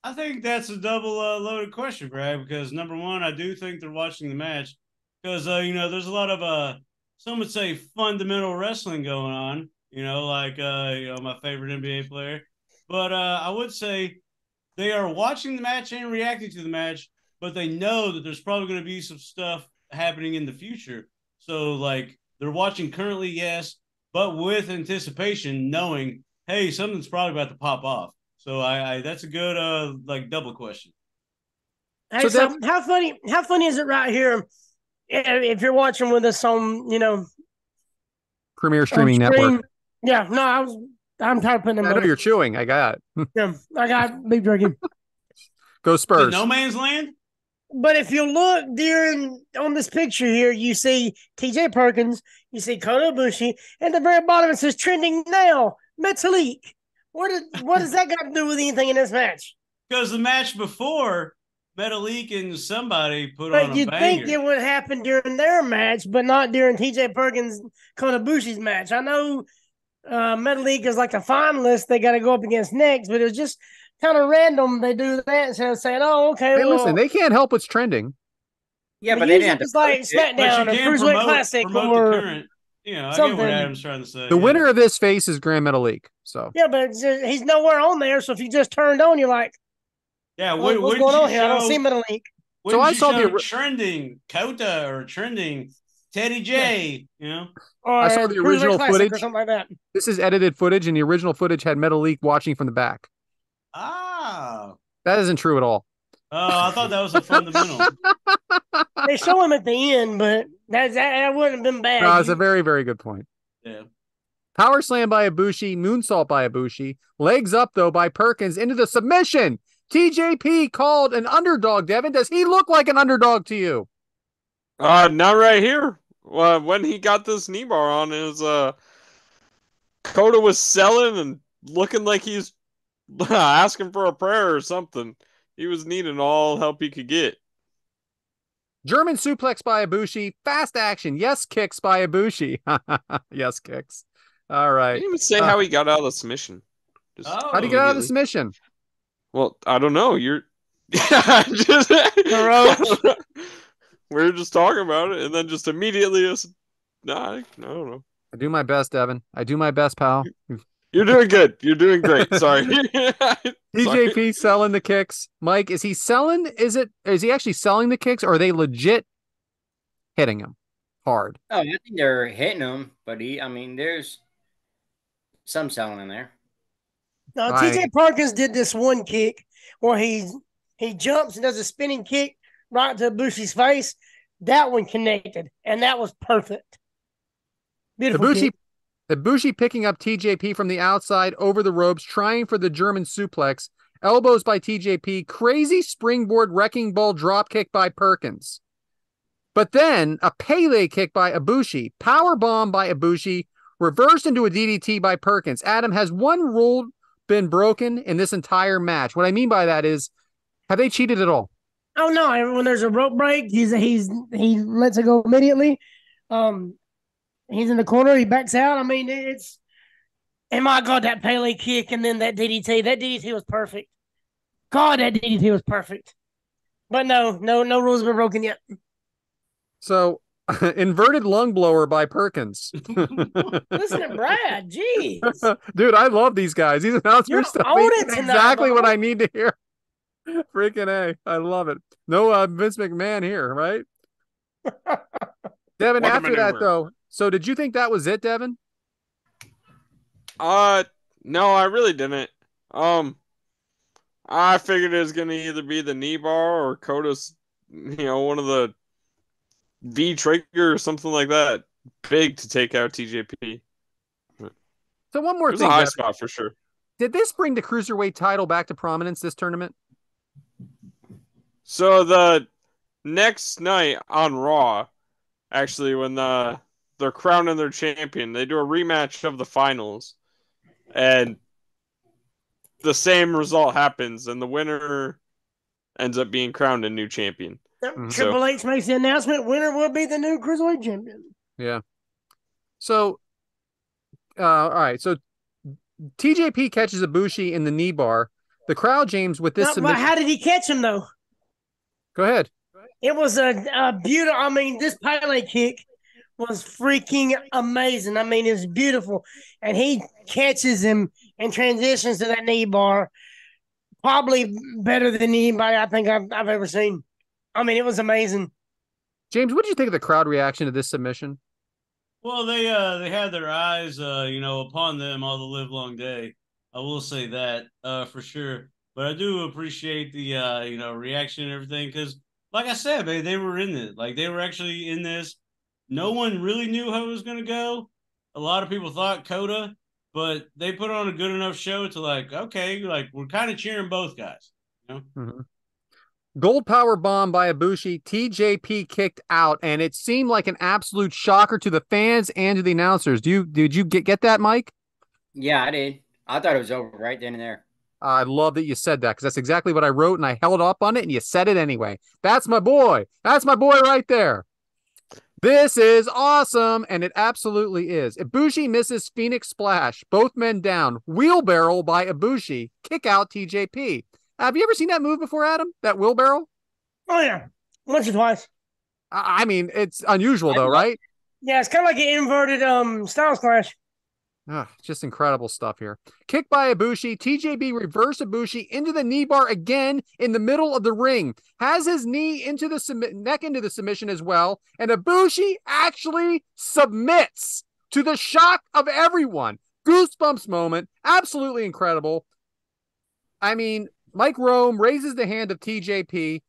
I think that's a double loaded question, Brad, because number one, I do think they're watching the match because, there's a lot of, some would say fundamental wrestling going on, like, my favorite NBA player. But I would say they are watching the match and reacting to the match, but they know that there's probably going to be some stuff happening in the future. So, like, they're watching currently, yes, but with anticipation, knowing, hey, something's probably about to pop off. So I that's a good double question. Hey, so how funny is it right here if you're watching with us on Premier Streaming Network? Yeah, no, I'm tired of putting them. I know you're chewing. I got it. Yeah, I got beef jerky. Go Spurs. No man's land. But if you look on this picture here, you see TJ Perkins, you see Kota Ibushi, and at the very bottom it says trending now, Metalik. What does that got to do with anything in this match? Because the match before, Metalik and somebody put but on a banger. You'd think it would happen during their match, but not during TJ Perkins Kota Ibushi's match. I know Metalik is like a finalist they got to go up against next, but it was just kind of random they do that instead of saying, oh, okay. Hey, listen, they can't help what's trending. Yeah, but they didn't have to. It's like SmackDown or Cruiserweight Classic or the current. I something. get what Adam's trying to say. The winner of this face is Grand Metalik. So yeah, but he's nowhere on there. So if you just turned on, you're like, yeah, what's going on here? I don't see Metalik. So I saw the trending Kota or trending Teddy J. Or I saw the original footage or something like that. This is edited footage, and the original footage had Metalik watching from the back. Ah, that isn't true at all. Oh, I thought that was a fundamental. They show him at the end, but that wouldn't have been bad. No, it's a very, very good point. Yeah. Power slam by Ibushi, moonsault by Ibushi, legs up though by Perkins into the submission. TJP called an underdog. Devyn, does he look like an underdog to you? Not right here. When he got this knee bar on, his Kota was selling and looking like he's asking for a prayer or something. He was needing all help he could get. German suplex by Ibushi. Fast action. Yes kicks by Ibushi. Yes kicks. All right. I didn't even say how he got out of the submission. How did he get out of the submission? Well, I don't know. We're just talking about it, and then just immediately, I don't know. I do my best, Devyn. I do my best, pal. You're doing good. You're doing great. Sorry. TJP selling the kicks. Mike, is he selling? Is he actually selling the kicks, or are they legit hitting him hard? Oh, I think they're hitting him, but there's some selling in there. No, TJ Perkins did this one kick where he jumps and does a spinning kick right to Ibushi's face. That one connected, and that was perfect. Beautiful kick. Ibushi picking up TJP from the outside over the ropes, trying for the German suplex. Elbows by TJP. Crazy springboard wrecking ball drop kick by Perkins. But then a Pele kick by Ibushi. Power bomb by Ibushi. Reversed into a DDT by Perkins. Adam, has one rule been broken in this entire match? What I mean by that is, have they cheated at all? Oh no! When there's a rope break, he lets it go immediately. He's in the corner. He backs out. I mean, it's. And my God, that Pele kick and then that DDT. That DDT was perfect. God, that DDT was perfect. But no rules have been broken yet. So, inverted lung blower by Perkins. Listen to Brad. Jeez. Dude, I love these guys. These announcers stuff on it is tonight, exactly bro. what I need to hear. Freaking A. I love it. No Vince McMahon here, right? Devyn, What a after that, maneuver. though, so did you think that was it, Devyn? No, I really didn't. I figured it was gonna either be the knee bar or Kota's, one of the V trigger or something like that. Big to take out TJP. So one It more was thing, a high Devyn. spot for sure. Did this bring the Cruiserweight title back to prominence this tournament? So the next night on Raw, actually, when they're crowning their champion, they do a rematch of the finals, and the same result happens, and the winner ends up being crowned a new champion. Triple H makes the announcement. Winner will be the new Cruiserweight champion. Yeah. So, all right. So TJP catches Ibushi in the knee bar. The crowd, James, with this submission. How did he catch him, though? Go ahead. It was a beautiful. I mean, this Pele kick was freaking amazing. I mean, it's beautiful. And he catches him and transitions to that knee bar. Probably better than anybody I think I've ever seen. I mean, it was amazing. James, what did you think of the crowd reaction to this submission? Well, they had their eyes, upon them all the live long day. I will say that for sure. But I do appreciate the reaction and everything because, like I said, man, they were in it. Like they were actually in this. No one really knew how it was going to go. A lot of people thought Kota, but they put on a good enough show to we're kind of cheering both guys. You know? Mm-hmm. Gold power bomb by Ibushi. TJP kicked out, and it seemed like an absolute shocker to the fans and to the announcers. Did you get that, Mike? Yeah, I did. I thought it was over right then and there. I love that you said that because that's exactly what I wrote, and I held up on it, and you said it anyway. That's my boy. That's my boy right there. This is awesome, and it absolutely is. Ibushi misses Phoenix Splash. Both men down. Wheelbarrow by Ibushi. Kick out TJP. Have you ever seen that move before, Adam? That wheelbarrow? Oh, yeah. Once or twice. I mean, it's unusual, though, right? Yeah, it's kind of like an inverted Styles Clash. Just incredible stuff here. Kick by Ibushi. TJP reverse Ibushi into the knee bar again in the middle of the ring. Has his knee into the neck into the submission as well. And Ibushi actually submits to the shock of everyone. Goosebumps moment. Absolutely incredible. I mean, Mike Rome raises the hand of TJP.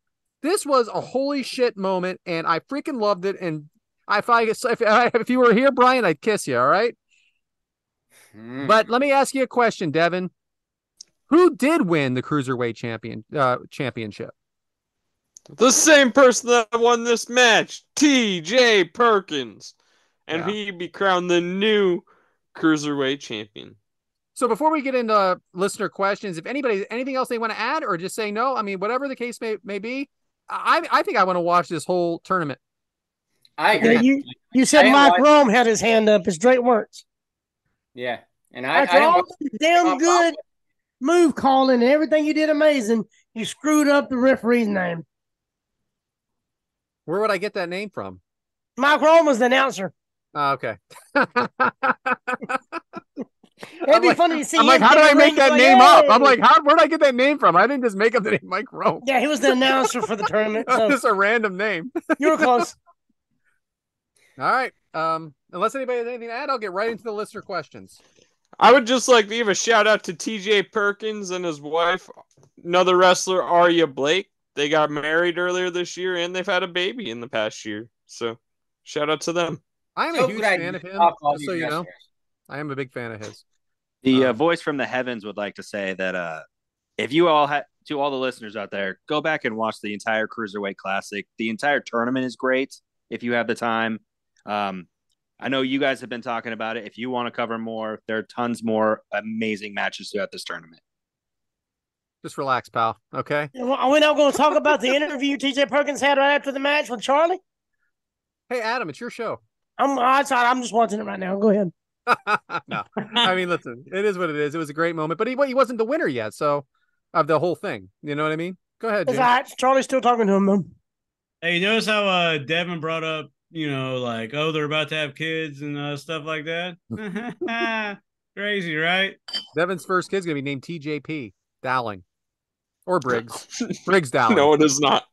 This was a holy shit moment, and I freaking loved it. And if you were here, Bryant, I'd kiss you, all right? But let me ask you a question, Devyn. Who did win the Cruiserweight championship? The same person that won this match, TJ Perkins. And he'd be crowned the new Cruiserweight champion. So before we get into listener questions, if anything else they want to add or just say no, I mean, whatever the case may be, I think I want to watch this whole tournament. I agree. Yeah, you said Mike Rome had his hand up. It's straight words. Yeah. And After all the damn good move calling and everything you did amazing, you screwed up the referee's name. Where would I get that name from? Mike Rome was the announcer. Okay. It'd be funny to see. I'm like, how did I make that name up? I'm like, where'd I get that name from? I didn't just make up the name Mike Rome. Yeah, he was the announcer for the tournament. So. Just a random name. You were close. All right. Unless anybody has anything to add, I'll get right into the listener questions. I would just like to give a shout out to TJ Perkins and his wife, another wrestler, Arya Blake. They got married earlier this year, and they've had a baby in the past year. So, shout out to them. I'm a huge fan of him, just so you know. I am a big fan of his. The voice from the heavens would like to say that if you all to all the listeners out there, go back and watch the entire Cruiserweight Classic. The entire tournament is great if you have the time. I know you guys have been talking about it. If you want to cover more, there are tons more amazing matches throughout this tournament. Just relax, pal. Okay. Are we now going to talk about the interview TJ Perkins had right after the match with Charlie? Hey, Adam, it's your show. I'm just watching it right now. Go ahead. No, I mean, listen, it is what it is. It was a great moment, but he wasn't the winner yet. So of the whole thing, you know what I mean? Go ahead, It's James. all right. Charlie's still talking to him though. Hey, you notice how Devyn brought up, like, oh, they're about to have kids and stuff like that? Crazy, right? Devyn's first kid's gonna be named TJP Dowling or Briggs. Briggs Dowling. No, it is not.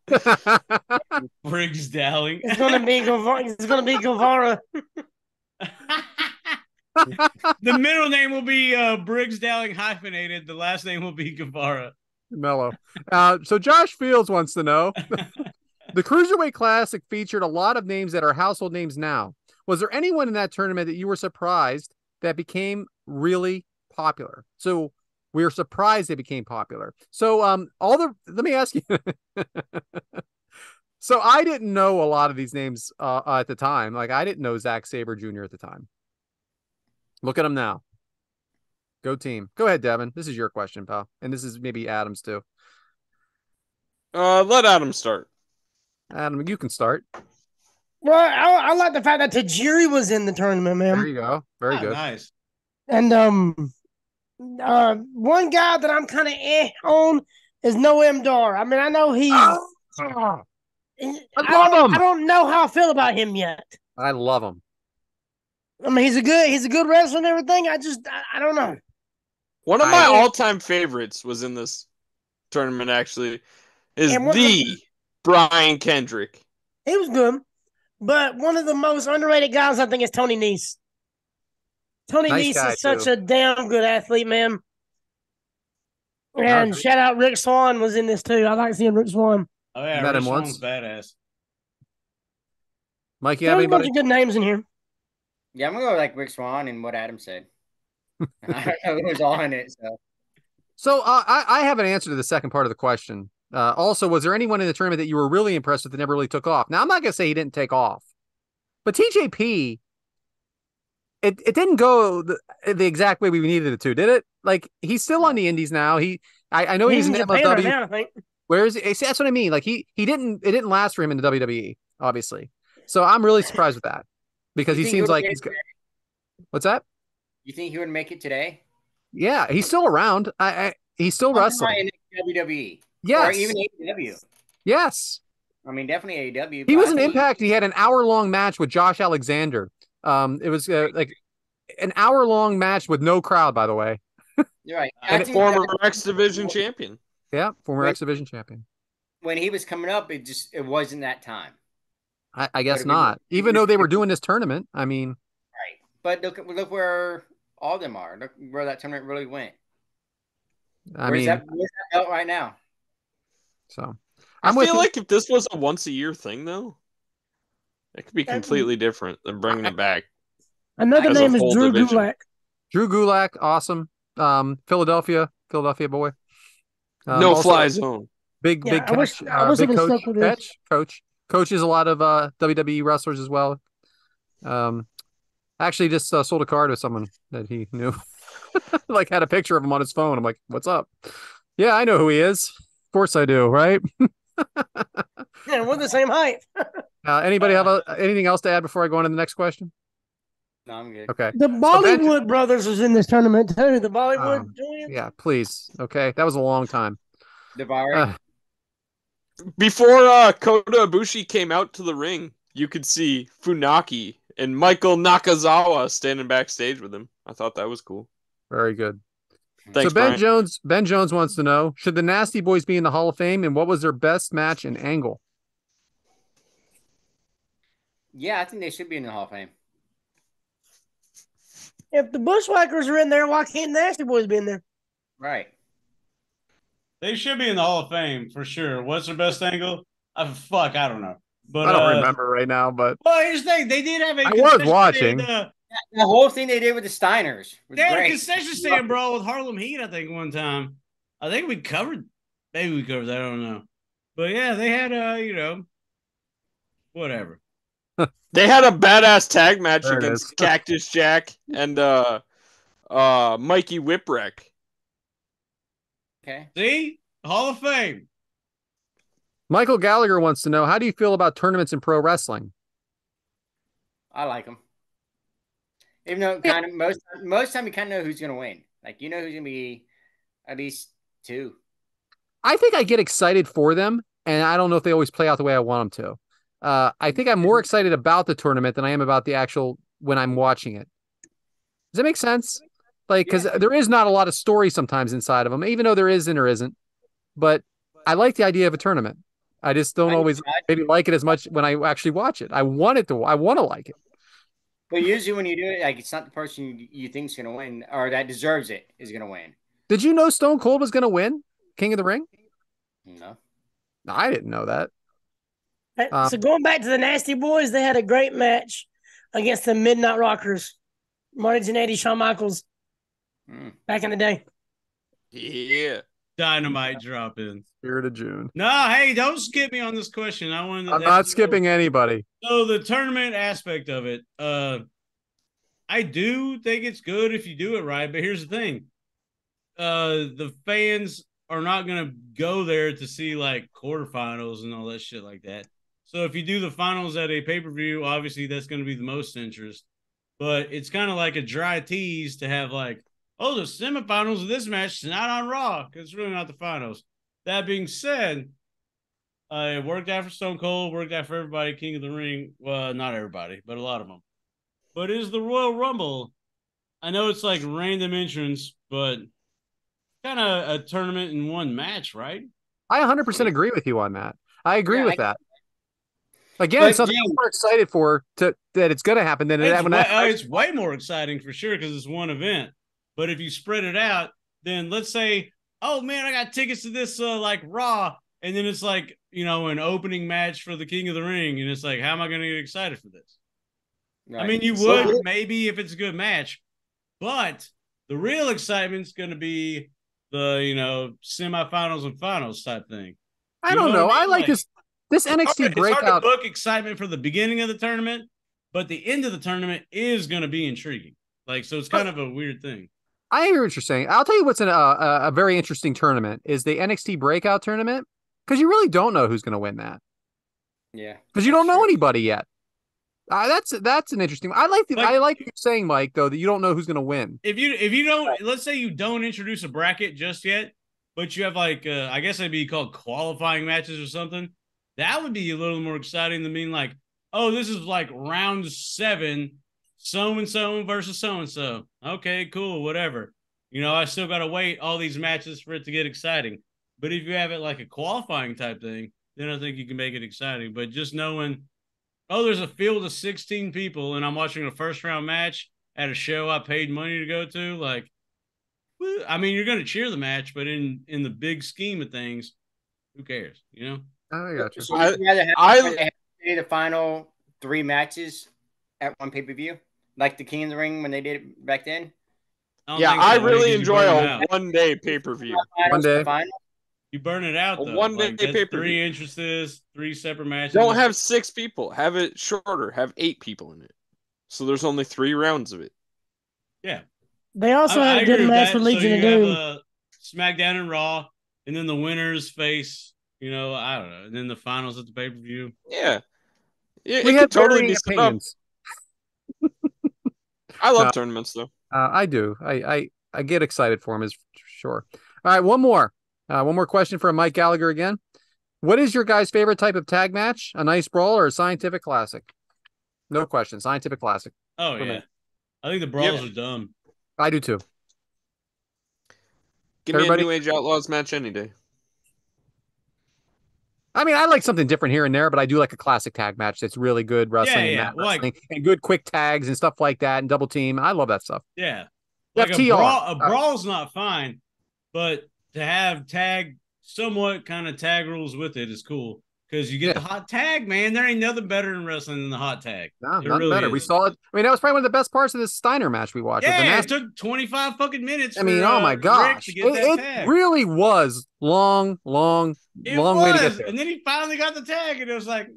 Briggs Dowling. It's gonna be Guevara. The middle name will be Briggs Dowling hyphenated. The last name will be Guevara. Mellow. So Josh Fields wants to know, the Cruiserweight Classic featured a lot of names that are household names now. Was there anyone in that tournament that you were surprised that became really popular? So we were surprised they became popular. So let me ask you. So I didn't know a lot of these names at the time. Like I didn't know Zack Sabre Jr. at the time. Look at him now. Go team. Go ahead, Devyn. This is your question, pal. And this is maybe Adam's too. Let Adam start. Adam, you can start. Well, I like the fact that Tajiri was in the tournament, man. There you go. Very good. Nice. And one guy that I'm kind of on is Noam Dar. I mean, I know he's. I love him. I don't know how I feel about him yet. I love him. I mean, he's a good wrestler and everything. I don't know. One of my all-time favorites was in this tournament, actually, is Brian Kendrick. He was good. But one of the most underrated guys, I think, is Tony Nese. Tony Nese is such a damn good athlete, man. And shout out Rick Swann was in this too. I like seeing Rick Swann. Oh yeah, Met Rick him once. Swann's badass. Mike, you have anybody? There's a bunch of good names in here. Yeah, I'm gonna go with like Rick Swann and what Adam said. I don't know who's all in it. So I have an answer to the second part of the question. Also, was there anyone in the tournament that you were really impressed with that never really took off? Now, I'm not going to say he didn't take off, but TJP, it didn't go the exact way we needed it to, did it? Like, he's still on the indies now. I know he's in MLW. Now, I think. Where is he? That's what I mean. Like, it didn't last for him in the WWE, obviously. So I'm really surprised with that because he seems like he's good. What's that? You think he would make it today? Yeah, he's still around. He's still wrestling. In WWE. Yes. Or even AEW. Yes. I mean, definitely AEW. He was an Impact. He had an hour-long match with Josh Alexander. It was like an hour-long match with no crowd, by the way. You're right. And former X Division champion. Yeah, former X Division champion. When he was coming up, it wasn't that time. I guess not. Even though they were doing this tournament, I mean. Right. But look where all of them are. Look where that tournament really went. Where's that belt right now? So I feel like if this was a once-a-year thing, though, it could be completely different than bringing it back. Another name is Drew Gulak. Drew Gulak, awesome. Philadelphia boy. No fly zone. Big catch. Big coach. Coach coaches a lot of WWE wrestlers as well. Actually, just sold a card with someone that he knew. Like had a picture of him on his phone. I'm like, what's up? Yeah, I know who he is. Of course I do, right? Yeah, we're the same height. Anybody have anything else to add before I go on to the next question? No, I'm good. Okay. The Bollywood brothers was in this tournament too. The Bollywood. Yeah, please. Okay, that was a long time. Before Kota Ibushi came out to the ring, you could see Funaki and Michael Nakazawa standing backstage with him. I thought that was cool. Very good. Thanks, so Ben Bryant. Ben Jones wants to know, should the Nasty Boys be in the Hall of Fame, and what was their best match and angle? Yeah, I think they should be in the Hall of Fame. If the Bushwhackers are in there, why can't Nasty Boys be in there? Right. They should be in the Hall of Fame for sure. What's their best angle? I don't know. But I don't remember right now, but well, here's the thing: they did have a. I was watching. The whole thing they did with the Steiners. They had a concession stand brawl with Harlem Heat, I think, one time. I think we covered. Maybe we covered that. I don't know. But yeah, they had whatever. They had a badass tag match against Cactus Jack and Mikey Whipwreck. Okay. See? Hall of Fame. Michael Gallagher wants to know, how do you feel about tournaments in pro wrestling? I like them. Even though kind of most time you kind of know who's gonna win. Like you know who's gonna be at least two. I think I get excited for them, and I don't know if they always play out the way I want them to. I think I'm more excited about the tournament than I am about the actual when I'm watching it. Does that make sense? Like, because there is not a lot of story sometimes inside of them, even though there isn't or isn't. But I like the idea of a tournament. I just don't always maybe like it as much when I actually watch it. I want to like it. But usually when you do it, like it's not the person you think is gonna win or that deserves it is gonna win. Did you know Stone Cold was going to win King of the Ring? No. No, I didn't know that. So going back to the Nasty Boys, they had a great match against the Midnight Rockers, Marty Jannetty, Shawn Michaels, back in the day. Yeah. Dynamite drop in. Spirit of June. No, hey, don't skip me on this question. I'm not skipping anybody. So the tournament aspect of it, I do think it's good if you do it right. But here's the thing: the fans are not going to go there to see like quarterfinals and all that shit like that. So if you do the finals at a pay-per-view, obviously that's going to be the most interest. But it's kind of like a dry tease to have like, oh, the semifinals of this match is not on Raw because it's really not the finals. That being said, it worked out for Stone Cold, worked out for everybody, King of the Ring. Well, not everybody, but a lot of them. But is the Royal Rumble, I know it's like random entrance, but kind of a tournament in one match, right? I 100% agree with you on that. I agree with that. Again, it's something I'm more excited for that it's going to happen than it's way more exciting for sure because it's one event. But if you spread it out, then let's say, oh man, I got tickets to this like Raw, and then it's like, you know, an opening match for the King of the Ring, and it's like, how am I going to get excited for this? Right. I mean, you would maybe if it's a good match, but the real excitement's going to be the, you know, semifinals and finals type thing. I don't know. I like this NXT breakout. It's hard to book excitement for the beginning of the tournament, but the end of the tournament is going to be intriguing. Like, so it's kind of a weird thing. I hear what you're saying. I'll tell you what's a very interesting tournament is the NXT breakout tournament because you really don't know who's going to win that. Yeah, because you don't know anybody yet. That's an interesting. I like what you're saying, Mike. Though that you don't know who's going to win. If you don't, let's say you don't introduce a bracket just yet, but you have like I guess it'd be called qualifying matches or something. That would be a little more exciting than being like, oh, this is like round 7, so and so versus so and so. Okay, cool, whatever. You know, I still got to wait all these matches for it to get exciting. But if you have it like a qualifying type thing, then I think you can make it exciting. But just knowing, oh, there's a field of 16 people and I'm watching a first round match at a show I paid money to go to, like, I mean, you're going to cheer the match, but in the big scheme of things, who cares, you know? I got you. So have the final 3 matches at one pay-per-view, like the King of the Ring when they did it back then? I really enjoy a one-day pay-per-view. One day. You burn it out, though. One-day pay-per-view. 3 entrances, 3 separate matches. Don't have 6 people. Have it shorter. Have 8 people in it. So there's only 3 rounds of it. Yeah. They also had a good match for Legion of Doom. Have, SmackDown and Raw, and then the winners face, you know, I don't know, and then the finals at the pay-per-view. Yeah. We have totally be opinions. I love tournaments, though. I do. I get excited for them, is sure. All right, one more question for Mike Gallagher again. What is your guys' favorite type of tag match? A nice brawl or a scientific classic? No question. Scientific classic. Oh, yeah. I think the brawls are dumb. I do, too. Give me a New Age Outlaws match any day. I mean, I like something different here and there, but I do like a classic tag match that's really good wrestling, wrestling and good quick tags and stuff like that and double team. I love that stuff. Yeah. Like a brawl's not fine, but to have somewhat kind of tag rules with it is cool because you get the hot tag, man. There ain't nothing better in wrestling than the hot tag. No, nothing better. We saw it. I mean, that was probably one of the best parts of this Steiner match we watched. Yeah, it took 25 fucking minutes. I mean, oh my gosh. It really was long way to get there. And then he finally got the tag, and it was like,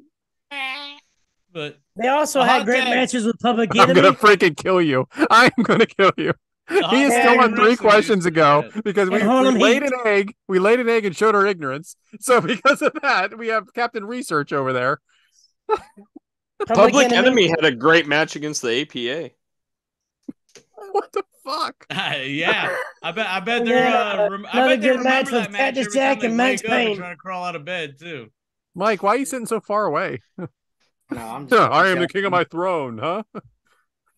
But they also had great matches with Public Enemy. I'm going to freaking kill you. I'm going to kill you. He is still on 3 questions ago because we laid an egg. We laid an egg and showed our ignorance. So because of that, we have Captain Research over there. Public Enemy had a great match against the APA. What the fuck? Yeah, I bet And they're. then, I another bet they good match remember with that match Cactus every time Jack they and wake Max up and Payne. try to crawl out of bed too. Mike, why are you sitting so far away? No, I'm just I am the king of my throne, huh?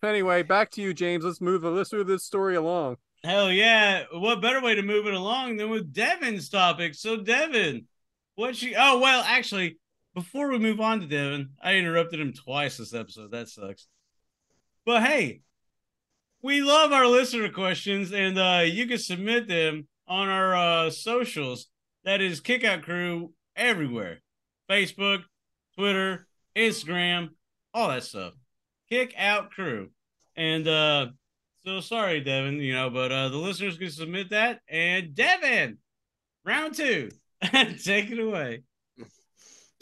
Anyway, back to you, James. Let's move this story along. Hell yeah! What better way to move it along than with Devyn's topic? So Devyn, what you? Oh well, actually, before we move on to Devyn, I interrupted him twice this episode. That sucks. But hey, we love our listener questions, and you can submit them on our socials. That is Kickout Crew everywhere: Facebook, Twitter, Instagram, all that stuff. Kick Out Crew, and so sorry, Devyn, but the listeners can submit that. And Devyn, round 2, take it away.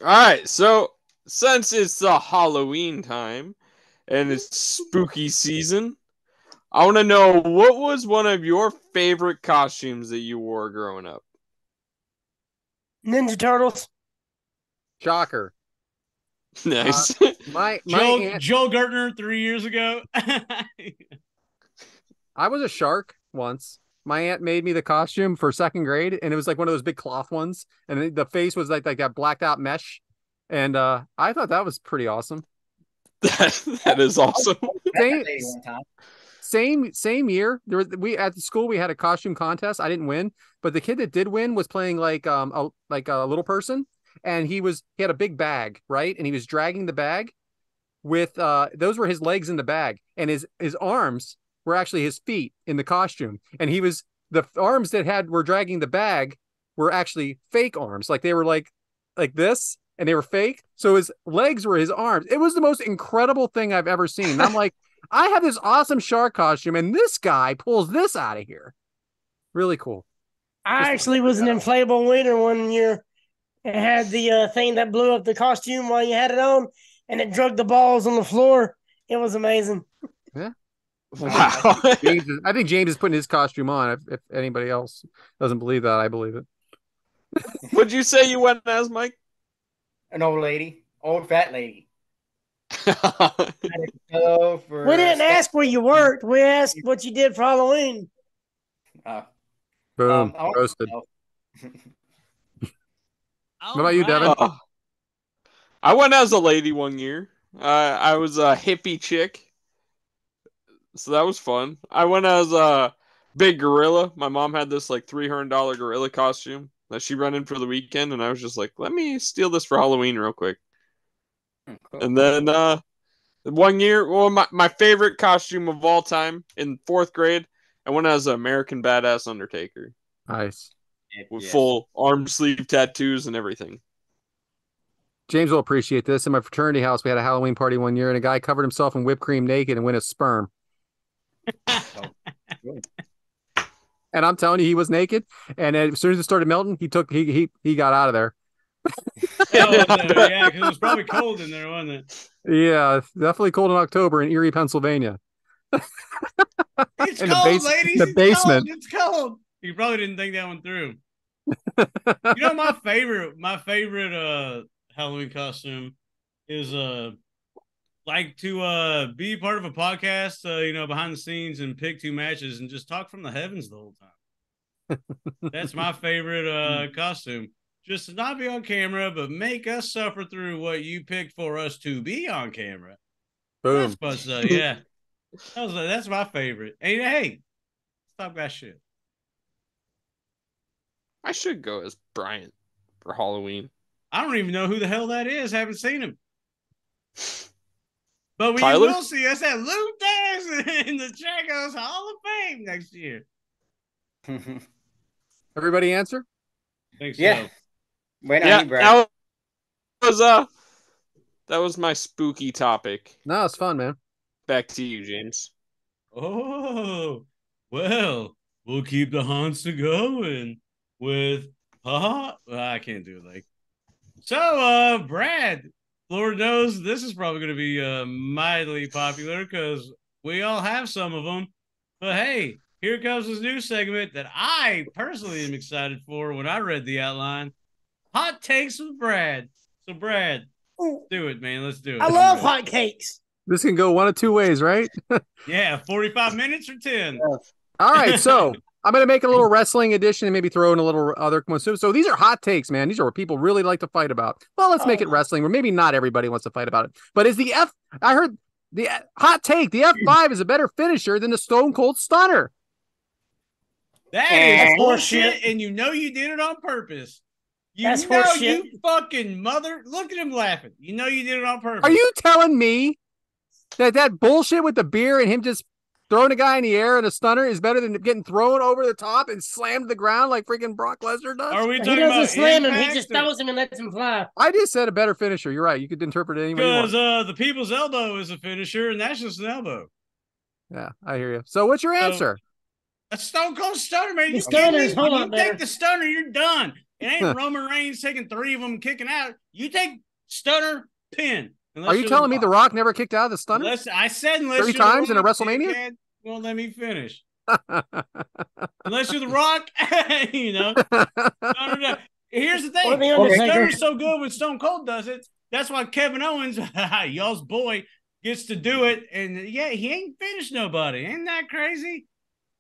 All right, so since it's the Halloween time and it's spooky season, I want to know, what was one of your favorite costumes that you wore growing up? Ninja Turtles. Shocker. Nice. My aunt, Joel Gertner 3 years ago. I was a shark once. My aunt made me the costume for 2nd grade, and it was like one of those big cloth ones, and the face was like that blacked out mesh, and I thought that was pretty awesome. That is awesome. Same year. We at the school we had a costume contest. I didn't win, but the kid that did win was playing like a little person, and he had a big bag, right? And he was dragging the bag with those were his legs in the bag, and his arms were actually his feet in the costume. And the arms that were dragging the bag were actually fake arms, like they were like this, and they were fake. So his legs were his arms. It was the most incredible thing I've ever seen. And I'm like, I have this awesome shark costume, and this guy pulls this out of here. Really cool. I actually was an inflatable wiener one year. It had the thing that blew up the costume while you had it on, and it drug the balls on the floor. It was amazing. Yeah. Wow. I think James is putting his costume on. If anybody else doesn't believe that, I believe it. What'd you say you went as, Mike? An old lady, old fat lady. We didn't ask where you worked. We asked what you did for Halloween. Boom. Roasted. What about you, Devyn? I went as a lady one year. I was a hippie chick, so that was fun. I went as a big gorilla. My mom had this like $300 gorilla costume that she ran in for the weekend, and I was just like, let me steal this for Halloween real quick. Cool. And then one year, my favorite costume of all time in 4th grade, I went as an American Badass Undertaker. Nice. With full arm sleeve tattoos and everything. James will appreciate this. In my fraternity house, we had a Halloween party one year, and a guy covered himself in whipped cream naked and went as sperm. And I'm telling you, he was naked. And as soon as it started melting, he got out of there. Yeah, because it was probably cold in there, wasn't it? Yeah, definitely cold in October in Erie, Pennsylvania. It's cold, ladies. The basement. It's cold. You probably didn't think that one through. My favorite Halloween costume is like to be part of a podcast, behind the scenes and pick 2 matches and just talk from the heavens the whole time. That's my favorite costume. Just to not be on camera, but make us suffer through what you picked for us to be on camera. Boom. Yeah. That's my favorite. And hey, stop that shit. I should go as Bryant for Halloween. I don't even know who the hell that is. Haven't seen him. But we Tyler? will see us at Luke Davis in the Chacos Hall of Fame next year. Everybody answer? Thanks. Yeah. So. Wait on you, Brad. That was my spooky topic. No, it's fun, man. Back to you, James. Oh, well, we'll keep the haunts going with I can't do it. So, Brad, Lord knows this is probably going to be mildly popular because we all have some of them. But hey, here comes this new segment that I personally am excited for when I read the outline. Hot Takes with Brad. So, Brad, Do it, man. Let's do it. I love hot cakes. This can go one of two ways, right? Yeah, 45 minutes or 10. All right, so I'm going to make a little wrestling edition and maybe throw in a little other ones too. So these are hot takes, man. These are what people really like to fight about. Well, let's make it wrestling, where maybe not everybody wants to fight about it. But I heard the hot take, the F5 is a better finisher than the Stone Cold Stunner. That is bullshit, and you know you did it on purpose. That's horseshit. You fucking mother. Look at him laughing. You know you did it on purpose. Are you telling me that bullshit with the beer and him just throwing a guy in the air and a stunner is better than getting thrown over the top and slammed to the ground like freaking Brock Lesnar does? Are we He talking doesn't about slam him. He impact just or- throws him and lets him fly. I just said a better finisher. You're right. You could interpret it any way you want. Because the people's elbow is a finisher, and that's just an elbow. Yeah, I hear you. So what's your answer? A Stone Cold Stunner, man. The You Stunner's kidding me? a whole You lot better. take the Stunner, you're done. It ain't Roman Reigns taking 3 of them kicking out. You take Stunner, pin. Are you telling me The Rock never kicked out of the stunner? I said unless 3 you're times the in a Rock, WrestleMania? dickhead, well, let me finish. Unless you're The Rock, you know. Stunner, here's the Or thing. the Undertaker. Stunner's so good when Stone Cold does it. That's why Kevin Owens, y'all's boy, gets to do it. And yeah, he ain't finished nobody. Ain't that crazy?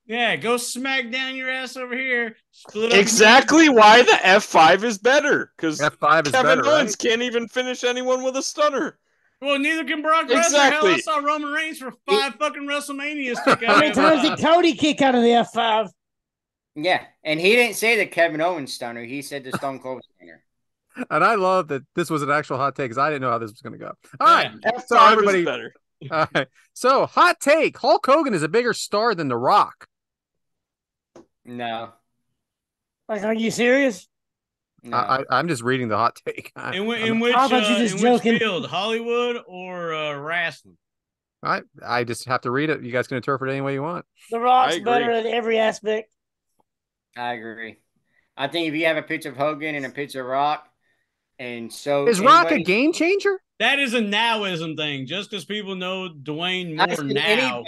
Yeah, go smack down your ass over here. Split up Exactly why the F5 is better. Because F5 is Kevin better, Owens right? can't even finish anyone with a stunner. Well, neither can Brock Lesnar. Exactly. Hell, I saw Roman Reigns for 5 fucking WrestleManias. Kick How out many of times F5. did Cody kick out of the F5? Yeah, and he didn't say the Kevin Owens stunner. He said the Stone Cold stunner. And I love that this was an actual hot take because I didn't know how this was going to go. All Yeah. right. F5 So everybody, is better. all right. So hot take: Hulk Hogan is a bigger star than The Rock. No, Like, are you serious? no. I'm just reading the hot take. In which, I thought you just in which joking. field? Hollywood or wrestling? I just have to read it. You guys can interpret it any way you want. The Rock's I agree. better in every aspect. I agree. I think if you have a picture of Hogan and a picture of Rock, and so Is Rock a anybody- game changer? That is a nowism thing. Just because people know Dwayne I more said now.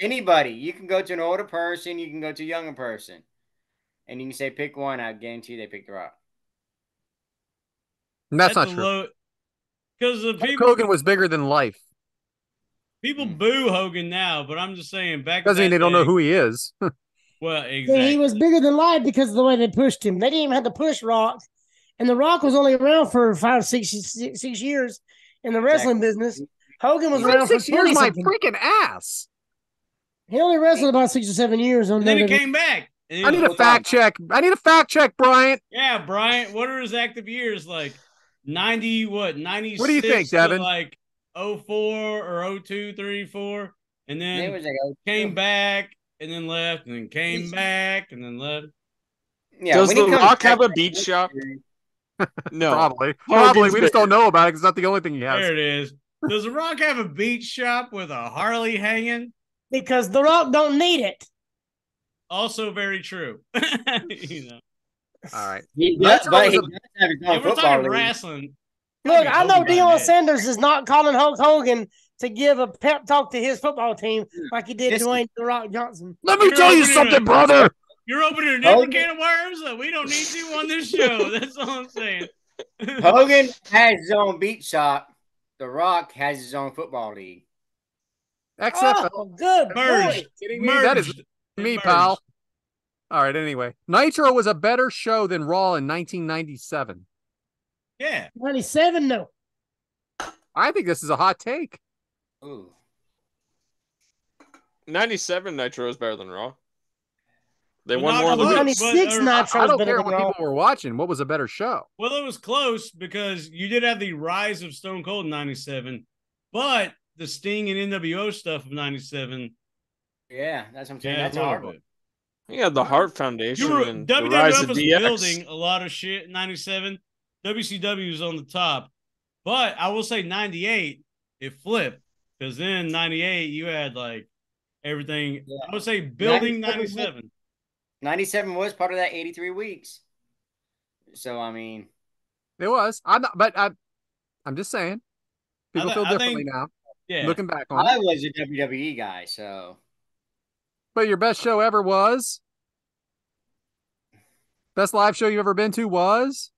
anybody. You can go to an older person, you can go to a younger person, and you can say pick one. I guarantee they pick the Rock. And that's not true. Because the Hulk people Hogan was bigger than life. people boo Hogan now, but I'm just saying back. Doesn't mean they don't know who he is. Well, Yeah, exactly. he was bigger than life because of the way they pushed him. They didn't even have to push Rock. And The Rock was only around for 6 years in the wrestling business. Hogan was around for 6 years, 20 my something. freaking ass. He only wrestled about 6 or 7 years on And then he WWE. came back. And he I need was- a fact check. I need a fact check, Bryant. Yeah, Bryant. What are his active years like? 90 what? 96. What do you think, to Devyn? like 04 or 02, 3, 4, and And it then was like, came back and then left and then came back and then left. yeah. Does when he The comes Rock back- have a beat shop? No. Probably. Hogan's Probably. We just bigger. don't know about it because it's not the only thing he has. There it is. Does The Rock have a beach shop with a Harley hanging? Because The Rock don't need it. Also very true. You know. All right. He That's does, but always he a- does have his own If we're football talking league. wrestling, Look, I know Hogan by Deion name. Sanders is not calling Hulk Hogan to give a pep talk to his football team like he did Listen. Dwayne The Rock Johnson. Let me You're tell you opening something, a- brother. You're opening a different Hogan- can of worms that we don't need to on this show. That's all I'm saying. Hogan has his own beat shop. The Rock has his own football league. XFL. Oh, good Merged. boy. Kidding me? That is Merged. me, Merged. pal. All right. Anyway, Nitro was a better show than Raw in 1997. Yeah. 97, no. I think this is a hot take. Ooh. 97 Nitro is better than Raw. They Well, won not more of the close. weeks. 96 but- Nitro I is don't better care than what Raw. people were watching. What was a better show? Well, it was close because you did have the rise of Stone Cold in 97, but the Sting and NWO stuff of 97. Yeah, that's what I'm saying. Yeah, That's a little hard. bit. Yeah, the Hart Foundation You were and the rise WWF of was DX. building a lot of shit in 97. WCW was on the top. But I will say 98, it flipped. Because then 98, you had like everything. Yeah. I would say building 97. 97. 97 was part of that 83 weeks. So, I mean, It was. I'm just saying. People feel I differently think- now. Yeah. Looking back on I it. was a WWE guy, so But your best show ever was? Best live show you ever been to was?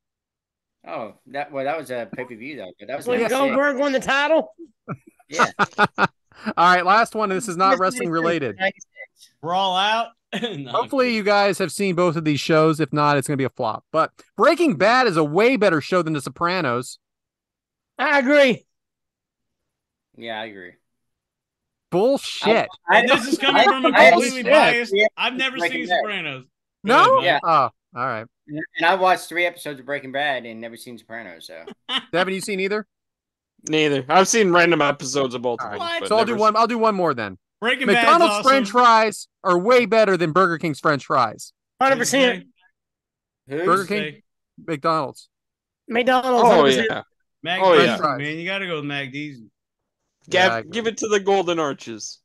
Oh, that was a pay-per-view though. But that was When 96. Goldberg won the title. Yeah. All right, last one. This is not wrestling related. 96. Brawl out. No, Hopefully, you guys have seen both of these shows. If not, it's going to be a flop. But Breaking Bad is a way better show than The Sopranos. I agree. Yeah, I agree. Bullshit. And this is coming from a completely biased. I've never seen Sopranos. No? Go ahead, Yeah. Oh, all right. And I watched 3 episodes of Breaking Bad and never seen Sopranos. So Devyn, you seen either? Neither. I've seen random episodes of both of All them. right. but So I'll do never one. I'll do one more then. Breaking McDonald's Bad's French awesome. fries are way better than Burger King's French fries. 100%. Burger King, McDonald's. McDonald's. Oh 100%. yeah. Mac Oh, Diesel, yeah. man. You got to go with Mac Diesel. Yeah, Give it to the Golden Arches.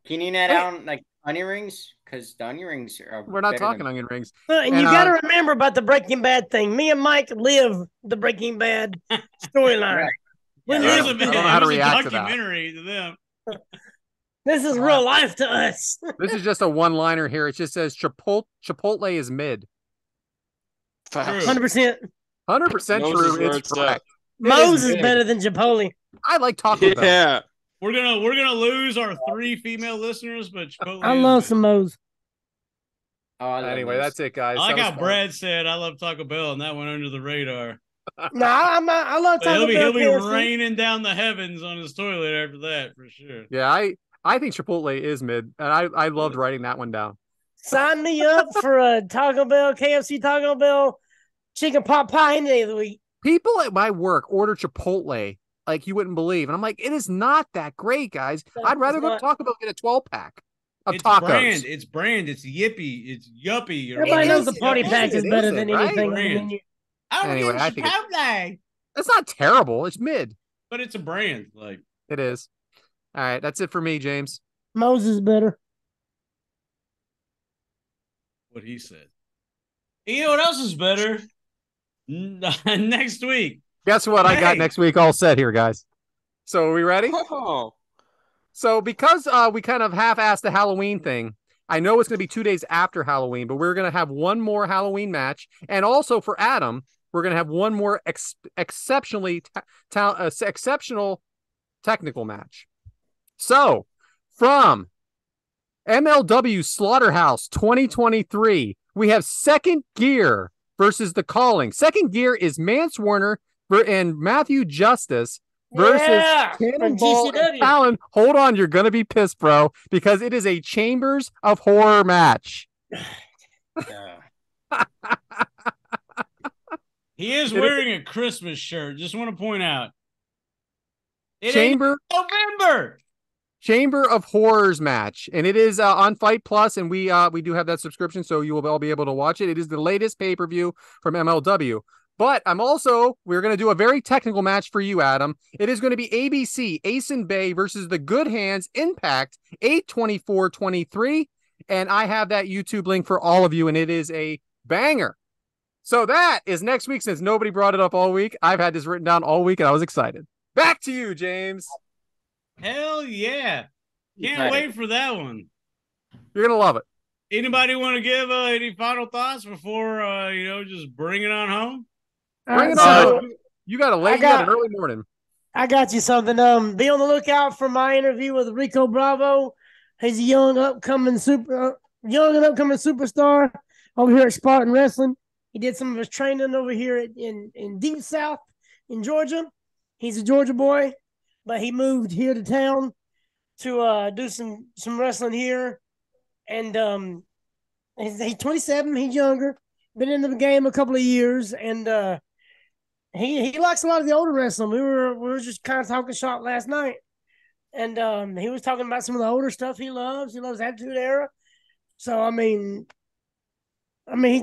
can you net out like onion rings? Because the onion rings are. We're not better talking than- onion rings. And you got to remember about the Breaking Bad thing. Me and Mike live the Breaking Bad storyline. Right. We Yeah, It live was a, I don't know how it to was a react to that. documentary to them. This is real life to us. This is just a one-liner here. It just says Chipotle is mid. Facts. 100%. 100% Moses true. where It's it's correct. Moe's is is mid. better than Chipotle. I like Taco Bell. Yeah. We're gonna lose our 3 female listeners, but Chipotle I is love good. some Moe's. Oh, I love Anyway, those. that's it, guys. I like That how was fun. Brad said I love Taco Bell, and that went under the radar. No, I love But he'll Taco be Bell. KFC. raining down the heavens on his toilet after that for sure. Yeah, I think Chipotle is mid, and I loved writing that one down. Sign me up for a Taco Bell, KFC Taco Bell, chicken pot pie any day of the week. People at my work order Chipotle like you wouldn't believe, and I'm like, it is not that great, guys. No, I'd rather it's go to not. Taco Bell and get a 12-pack of It's tacos. brand. It's brand. It's yippee. It's yuppie. or Everybody knows whatever. the party It pack is, is better it than is, right? anything on the Brand. menu. I would Anyway, get I think it's- Chipotle, It's not terrible. It's mid. but it's a brand. Like It is. All right, that's it for me, James. Moe's is better. what he said. You know what else is better? Next week. Guess what? I got Hey. next week all set here, guys. So are we ready? Oh. So because we kind of half-assed the Halloween thing, I know it's going to be 2 days after Halloween, but we're going to have one more Halloween match. And also for Adam, we're going to have one more exceptional technical match. So from MLW Slaughterhouse 2023, we have Second Gear versus The Calling. Second Gear is Mance Warner and Matthew Justice versus Yeah, from Cannonball and GCW. Talon. Hold on, you're gonna be pissed, bro, because it is a Chambers of Horror match. He is It is- wearing a Christmas shirt. Just want to point out. It Chamber ain't November. Chamber of Horrors match, and it is on Fight Plus, and we do have that subscription, so you will all be able to watch it. It is the latest pay-per-view from MLW. But we're going to do a very technical match for you, Adam. It is going to be ABC, Ace and Bay versus the Good Hands Impact 8/24/23. And I have that YouTube link for all of you, and it is a banger. So that is next week, since nobody brought it up all week. I've had this written down all week, and I was excited. Back to you, James. Hell yeah. Can't Right. wait for that one. You're going to love it. Anybody want to give any final thoughts before, just bring it on home? Bring it So, on. You got I you got an early morning. I got you something. Be on the lookout for my interview with Rico Bravo. He's a young and upcoming superstar over here at Spartan Wrestling. He did some of his training over here in Deep South in Georgia. He's a Georgia boy, but he moved here to town to do some wrestling here. And he's 27. He's younger. Been in the game a couple of years, and he likes a lot of the older wrestling. We were just kind of talking shop last night, and he was talking about some of the older stuff he loves. He loves Attitude Era. So I mean,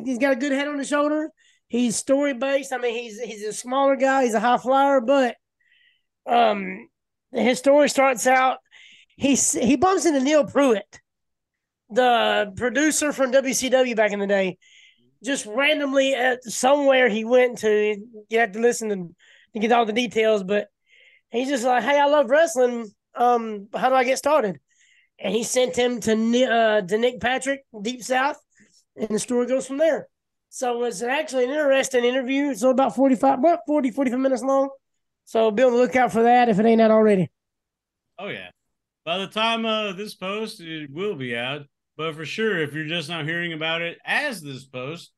he's got a good head on his shoulder. He's story based. I mean, he's a smaller guy. He's a high flyer, but his story starts out. He bumps into Neil Pruitt, the producer from WCW back in the day. Just randomly at somewhere he went to, you have to listen to get all the details, but he's just like, hey, I love wrestling. How do I get started? And he sent him to Nick Patrick, Deep South, and the story goes from there. So it's actually an interesting interview. It's about 45 minutes long. So be on the lookout for that if it ain't out already. Oh, yeah. By the time this post, it will be out. But for sure, if you're just not hearing about it as this post,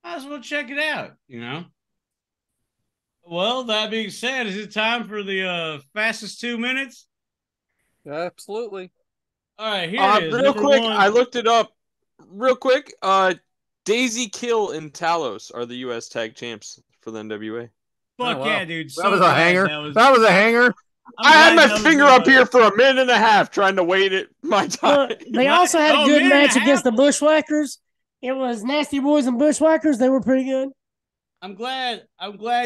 might as well check it out, you know? Well, that being said, is it time for the fastest 2 minutes? Absolutely. All right, here it is. Real Number quick, one. I looked it up. Real quick, Daisy Kill and Talos are the U.S. Tag Champs for the NWA. Fuck Oh, wow. yeah, dude. That was a hanger. That That was a hanger. I had my finger up here for a minute and a half trying to wait it my time. Look, they also had a good match against the Bushwhackers. It was Nasty Boys and Bushwhackers. They were pretty good. I'm glad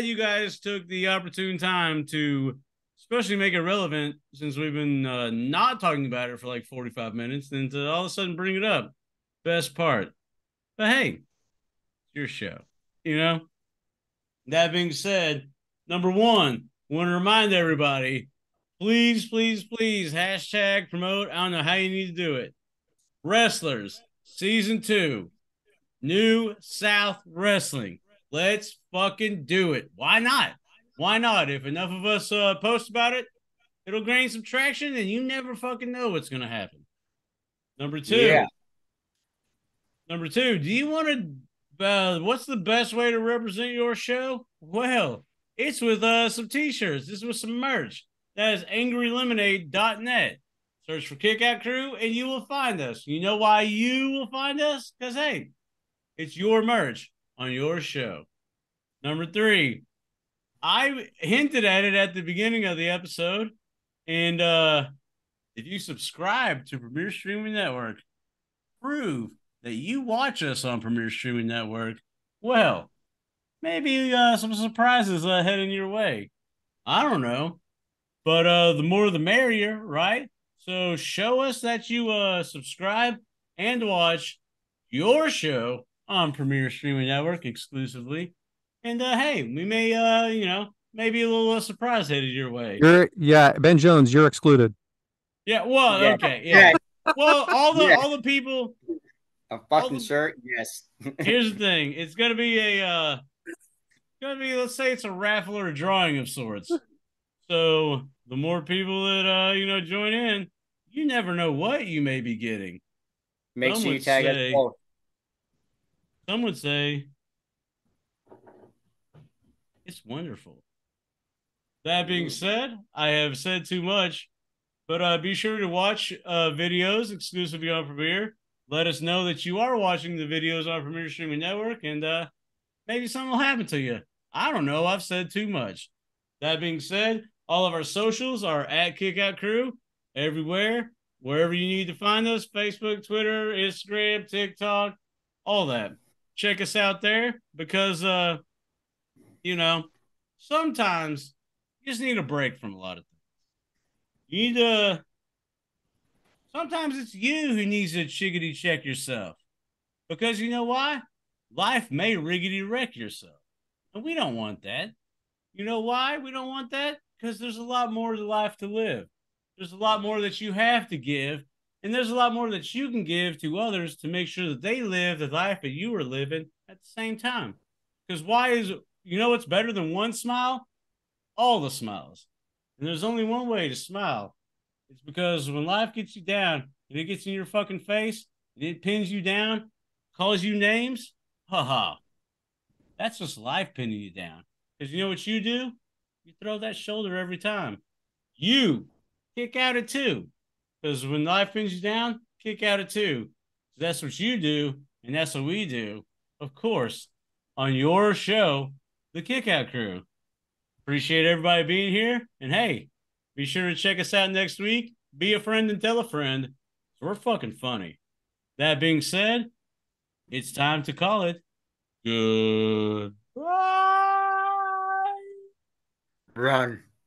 you guys took the opportune time to especially make it relevant since we've been not talking about it for like 45 minutes and to all of a sudden bring it up. Best part. But hey, it's your show, you know? That being said, number one, want to remind everybody, please, please, please, hashtag promote. I don't know how you need to do it. Wrestlers, Season 2, New South Wrestling. Let's fucking do it. Why not? Why not? If enough of us post about it, it'll gain some traction and you never fucking know what's going to happen. Number two, do you want to, what's the best way to represent your show? Well, it's with some t-shirts. This is with some merch. That is angrylemonade.net. Search for Kickout Crew and you will find us. You know why you will find us? Because, hey, it's your merch on your show. Number 3, I hinted at it at the beginning of the episode. And if you subscribe to Premier Streaming Network, prove that you watch us on Premier Streaming Network, well, maybe some surprises heading your way. I don't know. But the more the merrier, right? So show us that you subscribe and watch your show on Premier Streaming Network exclusively. And hey, we may maybe a little surprise headed your way. Ben Jones, you're excluded. Yeah, well, okay, yeah. Well, all the people. A fucking shirt, yes. Here's the thing: it's gonna be let's say it's a raffle or a drawing of sorts. So the more people that join in, you never know what you may be getting. Make sure you tag us both. Some would say it's wonderful. That being said, I have said too much, but be sure to watch videos exclusively on Premiere. Let us know that you are watching the videos on Premier Streaming Network, and maybe something will happen to you. I don't know. I've said too much. That being said, all of our socials are at Kickout Crew everywhere, wherever you need to find us: Facebook, Twitter, Instagram, TikTok, all that. Check us out there because, sometimes you just need a break from a lot of things. You need to. Sometimes it's you who needs to chickadee check yourself. Because you know why? Life may riggedy wreck yourself. And we don't want that. You know why we don't want that? Because there's a lot more to life to live. There's a lot more that you have to give. And there's a lot more that you can give to others to make sure that they live the life that you are living at the same time. Because what's better than one smile? All the smiles. And there's only one way to smile. It's because when life gets you down and it gets in your fucking face and it pins you down, calls you names, haha. That's just life pinning you down. Because you know what you do? You throw that shoulder every time. You kick out at 2. Because when life pins you down, kick out at 2. That's what you do, and that's what we do, of course, on your show, The Kickout Crew. Appreciate everybody being here, and hey, be sure to check us out next week. Be a friend and tell a friend. We're fucking funny. That being said, it's time to call it good. Run.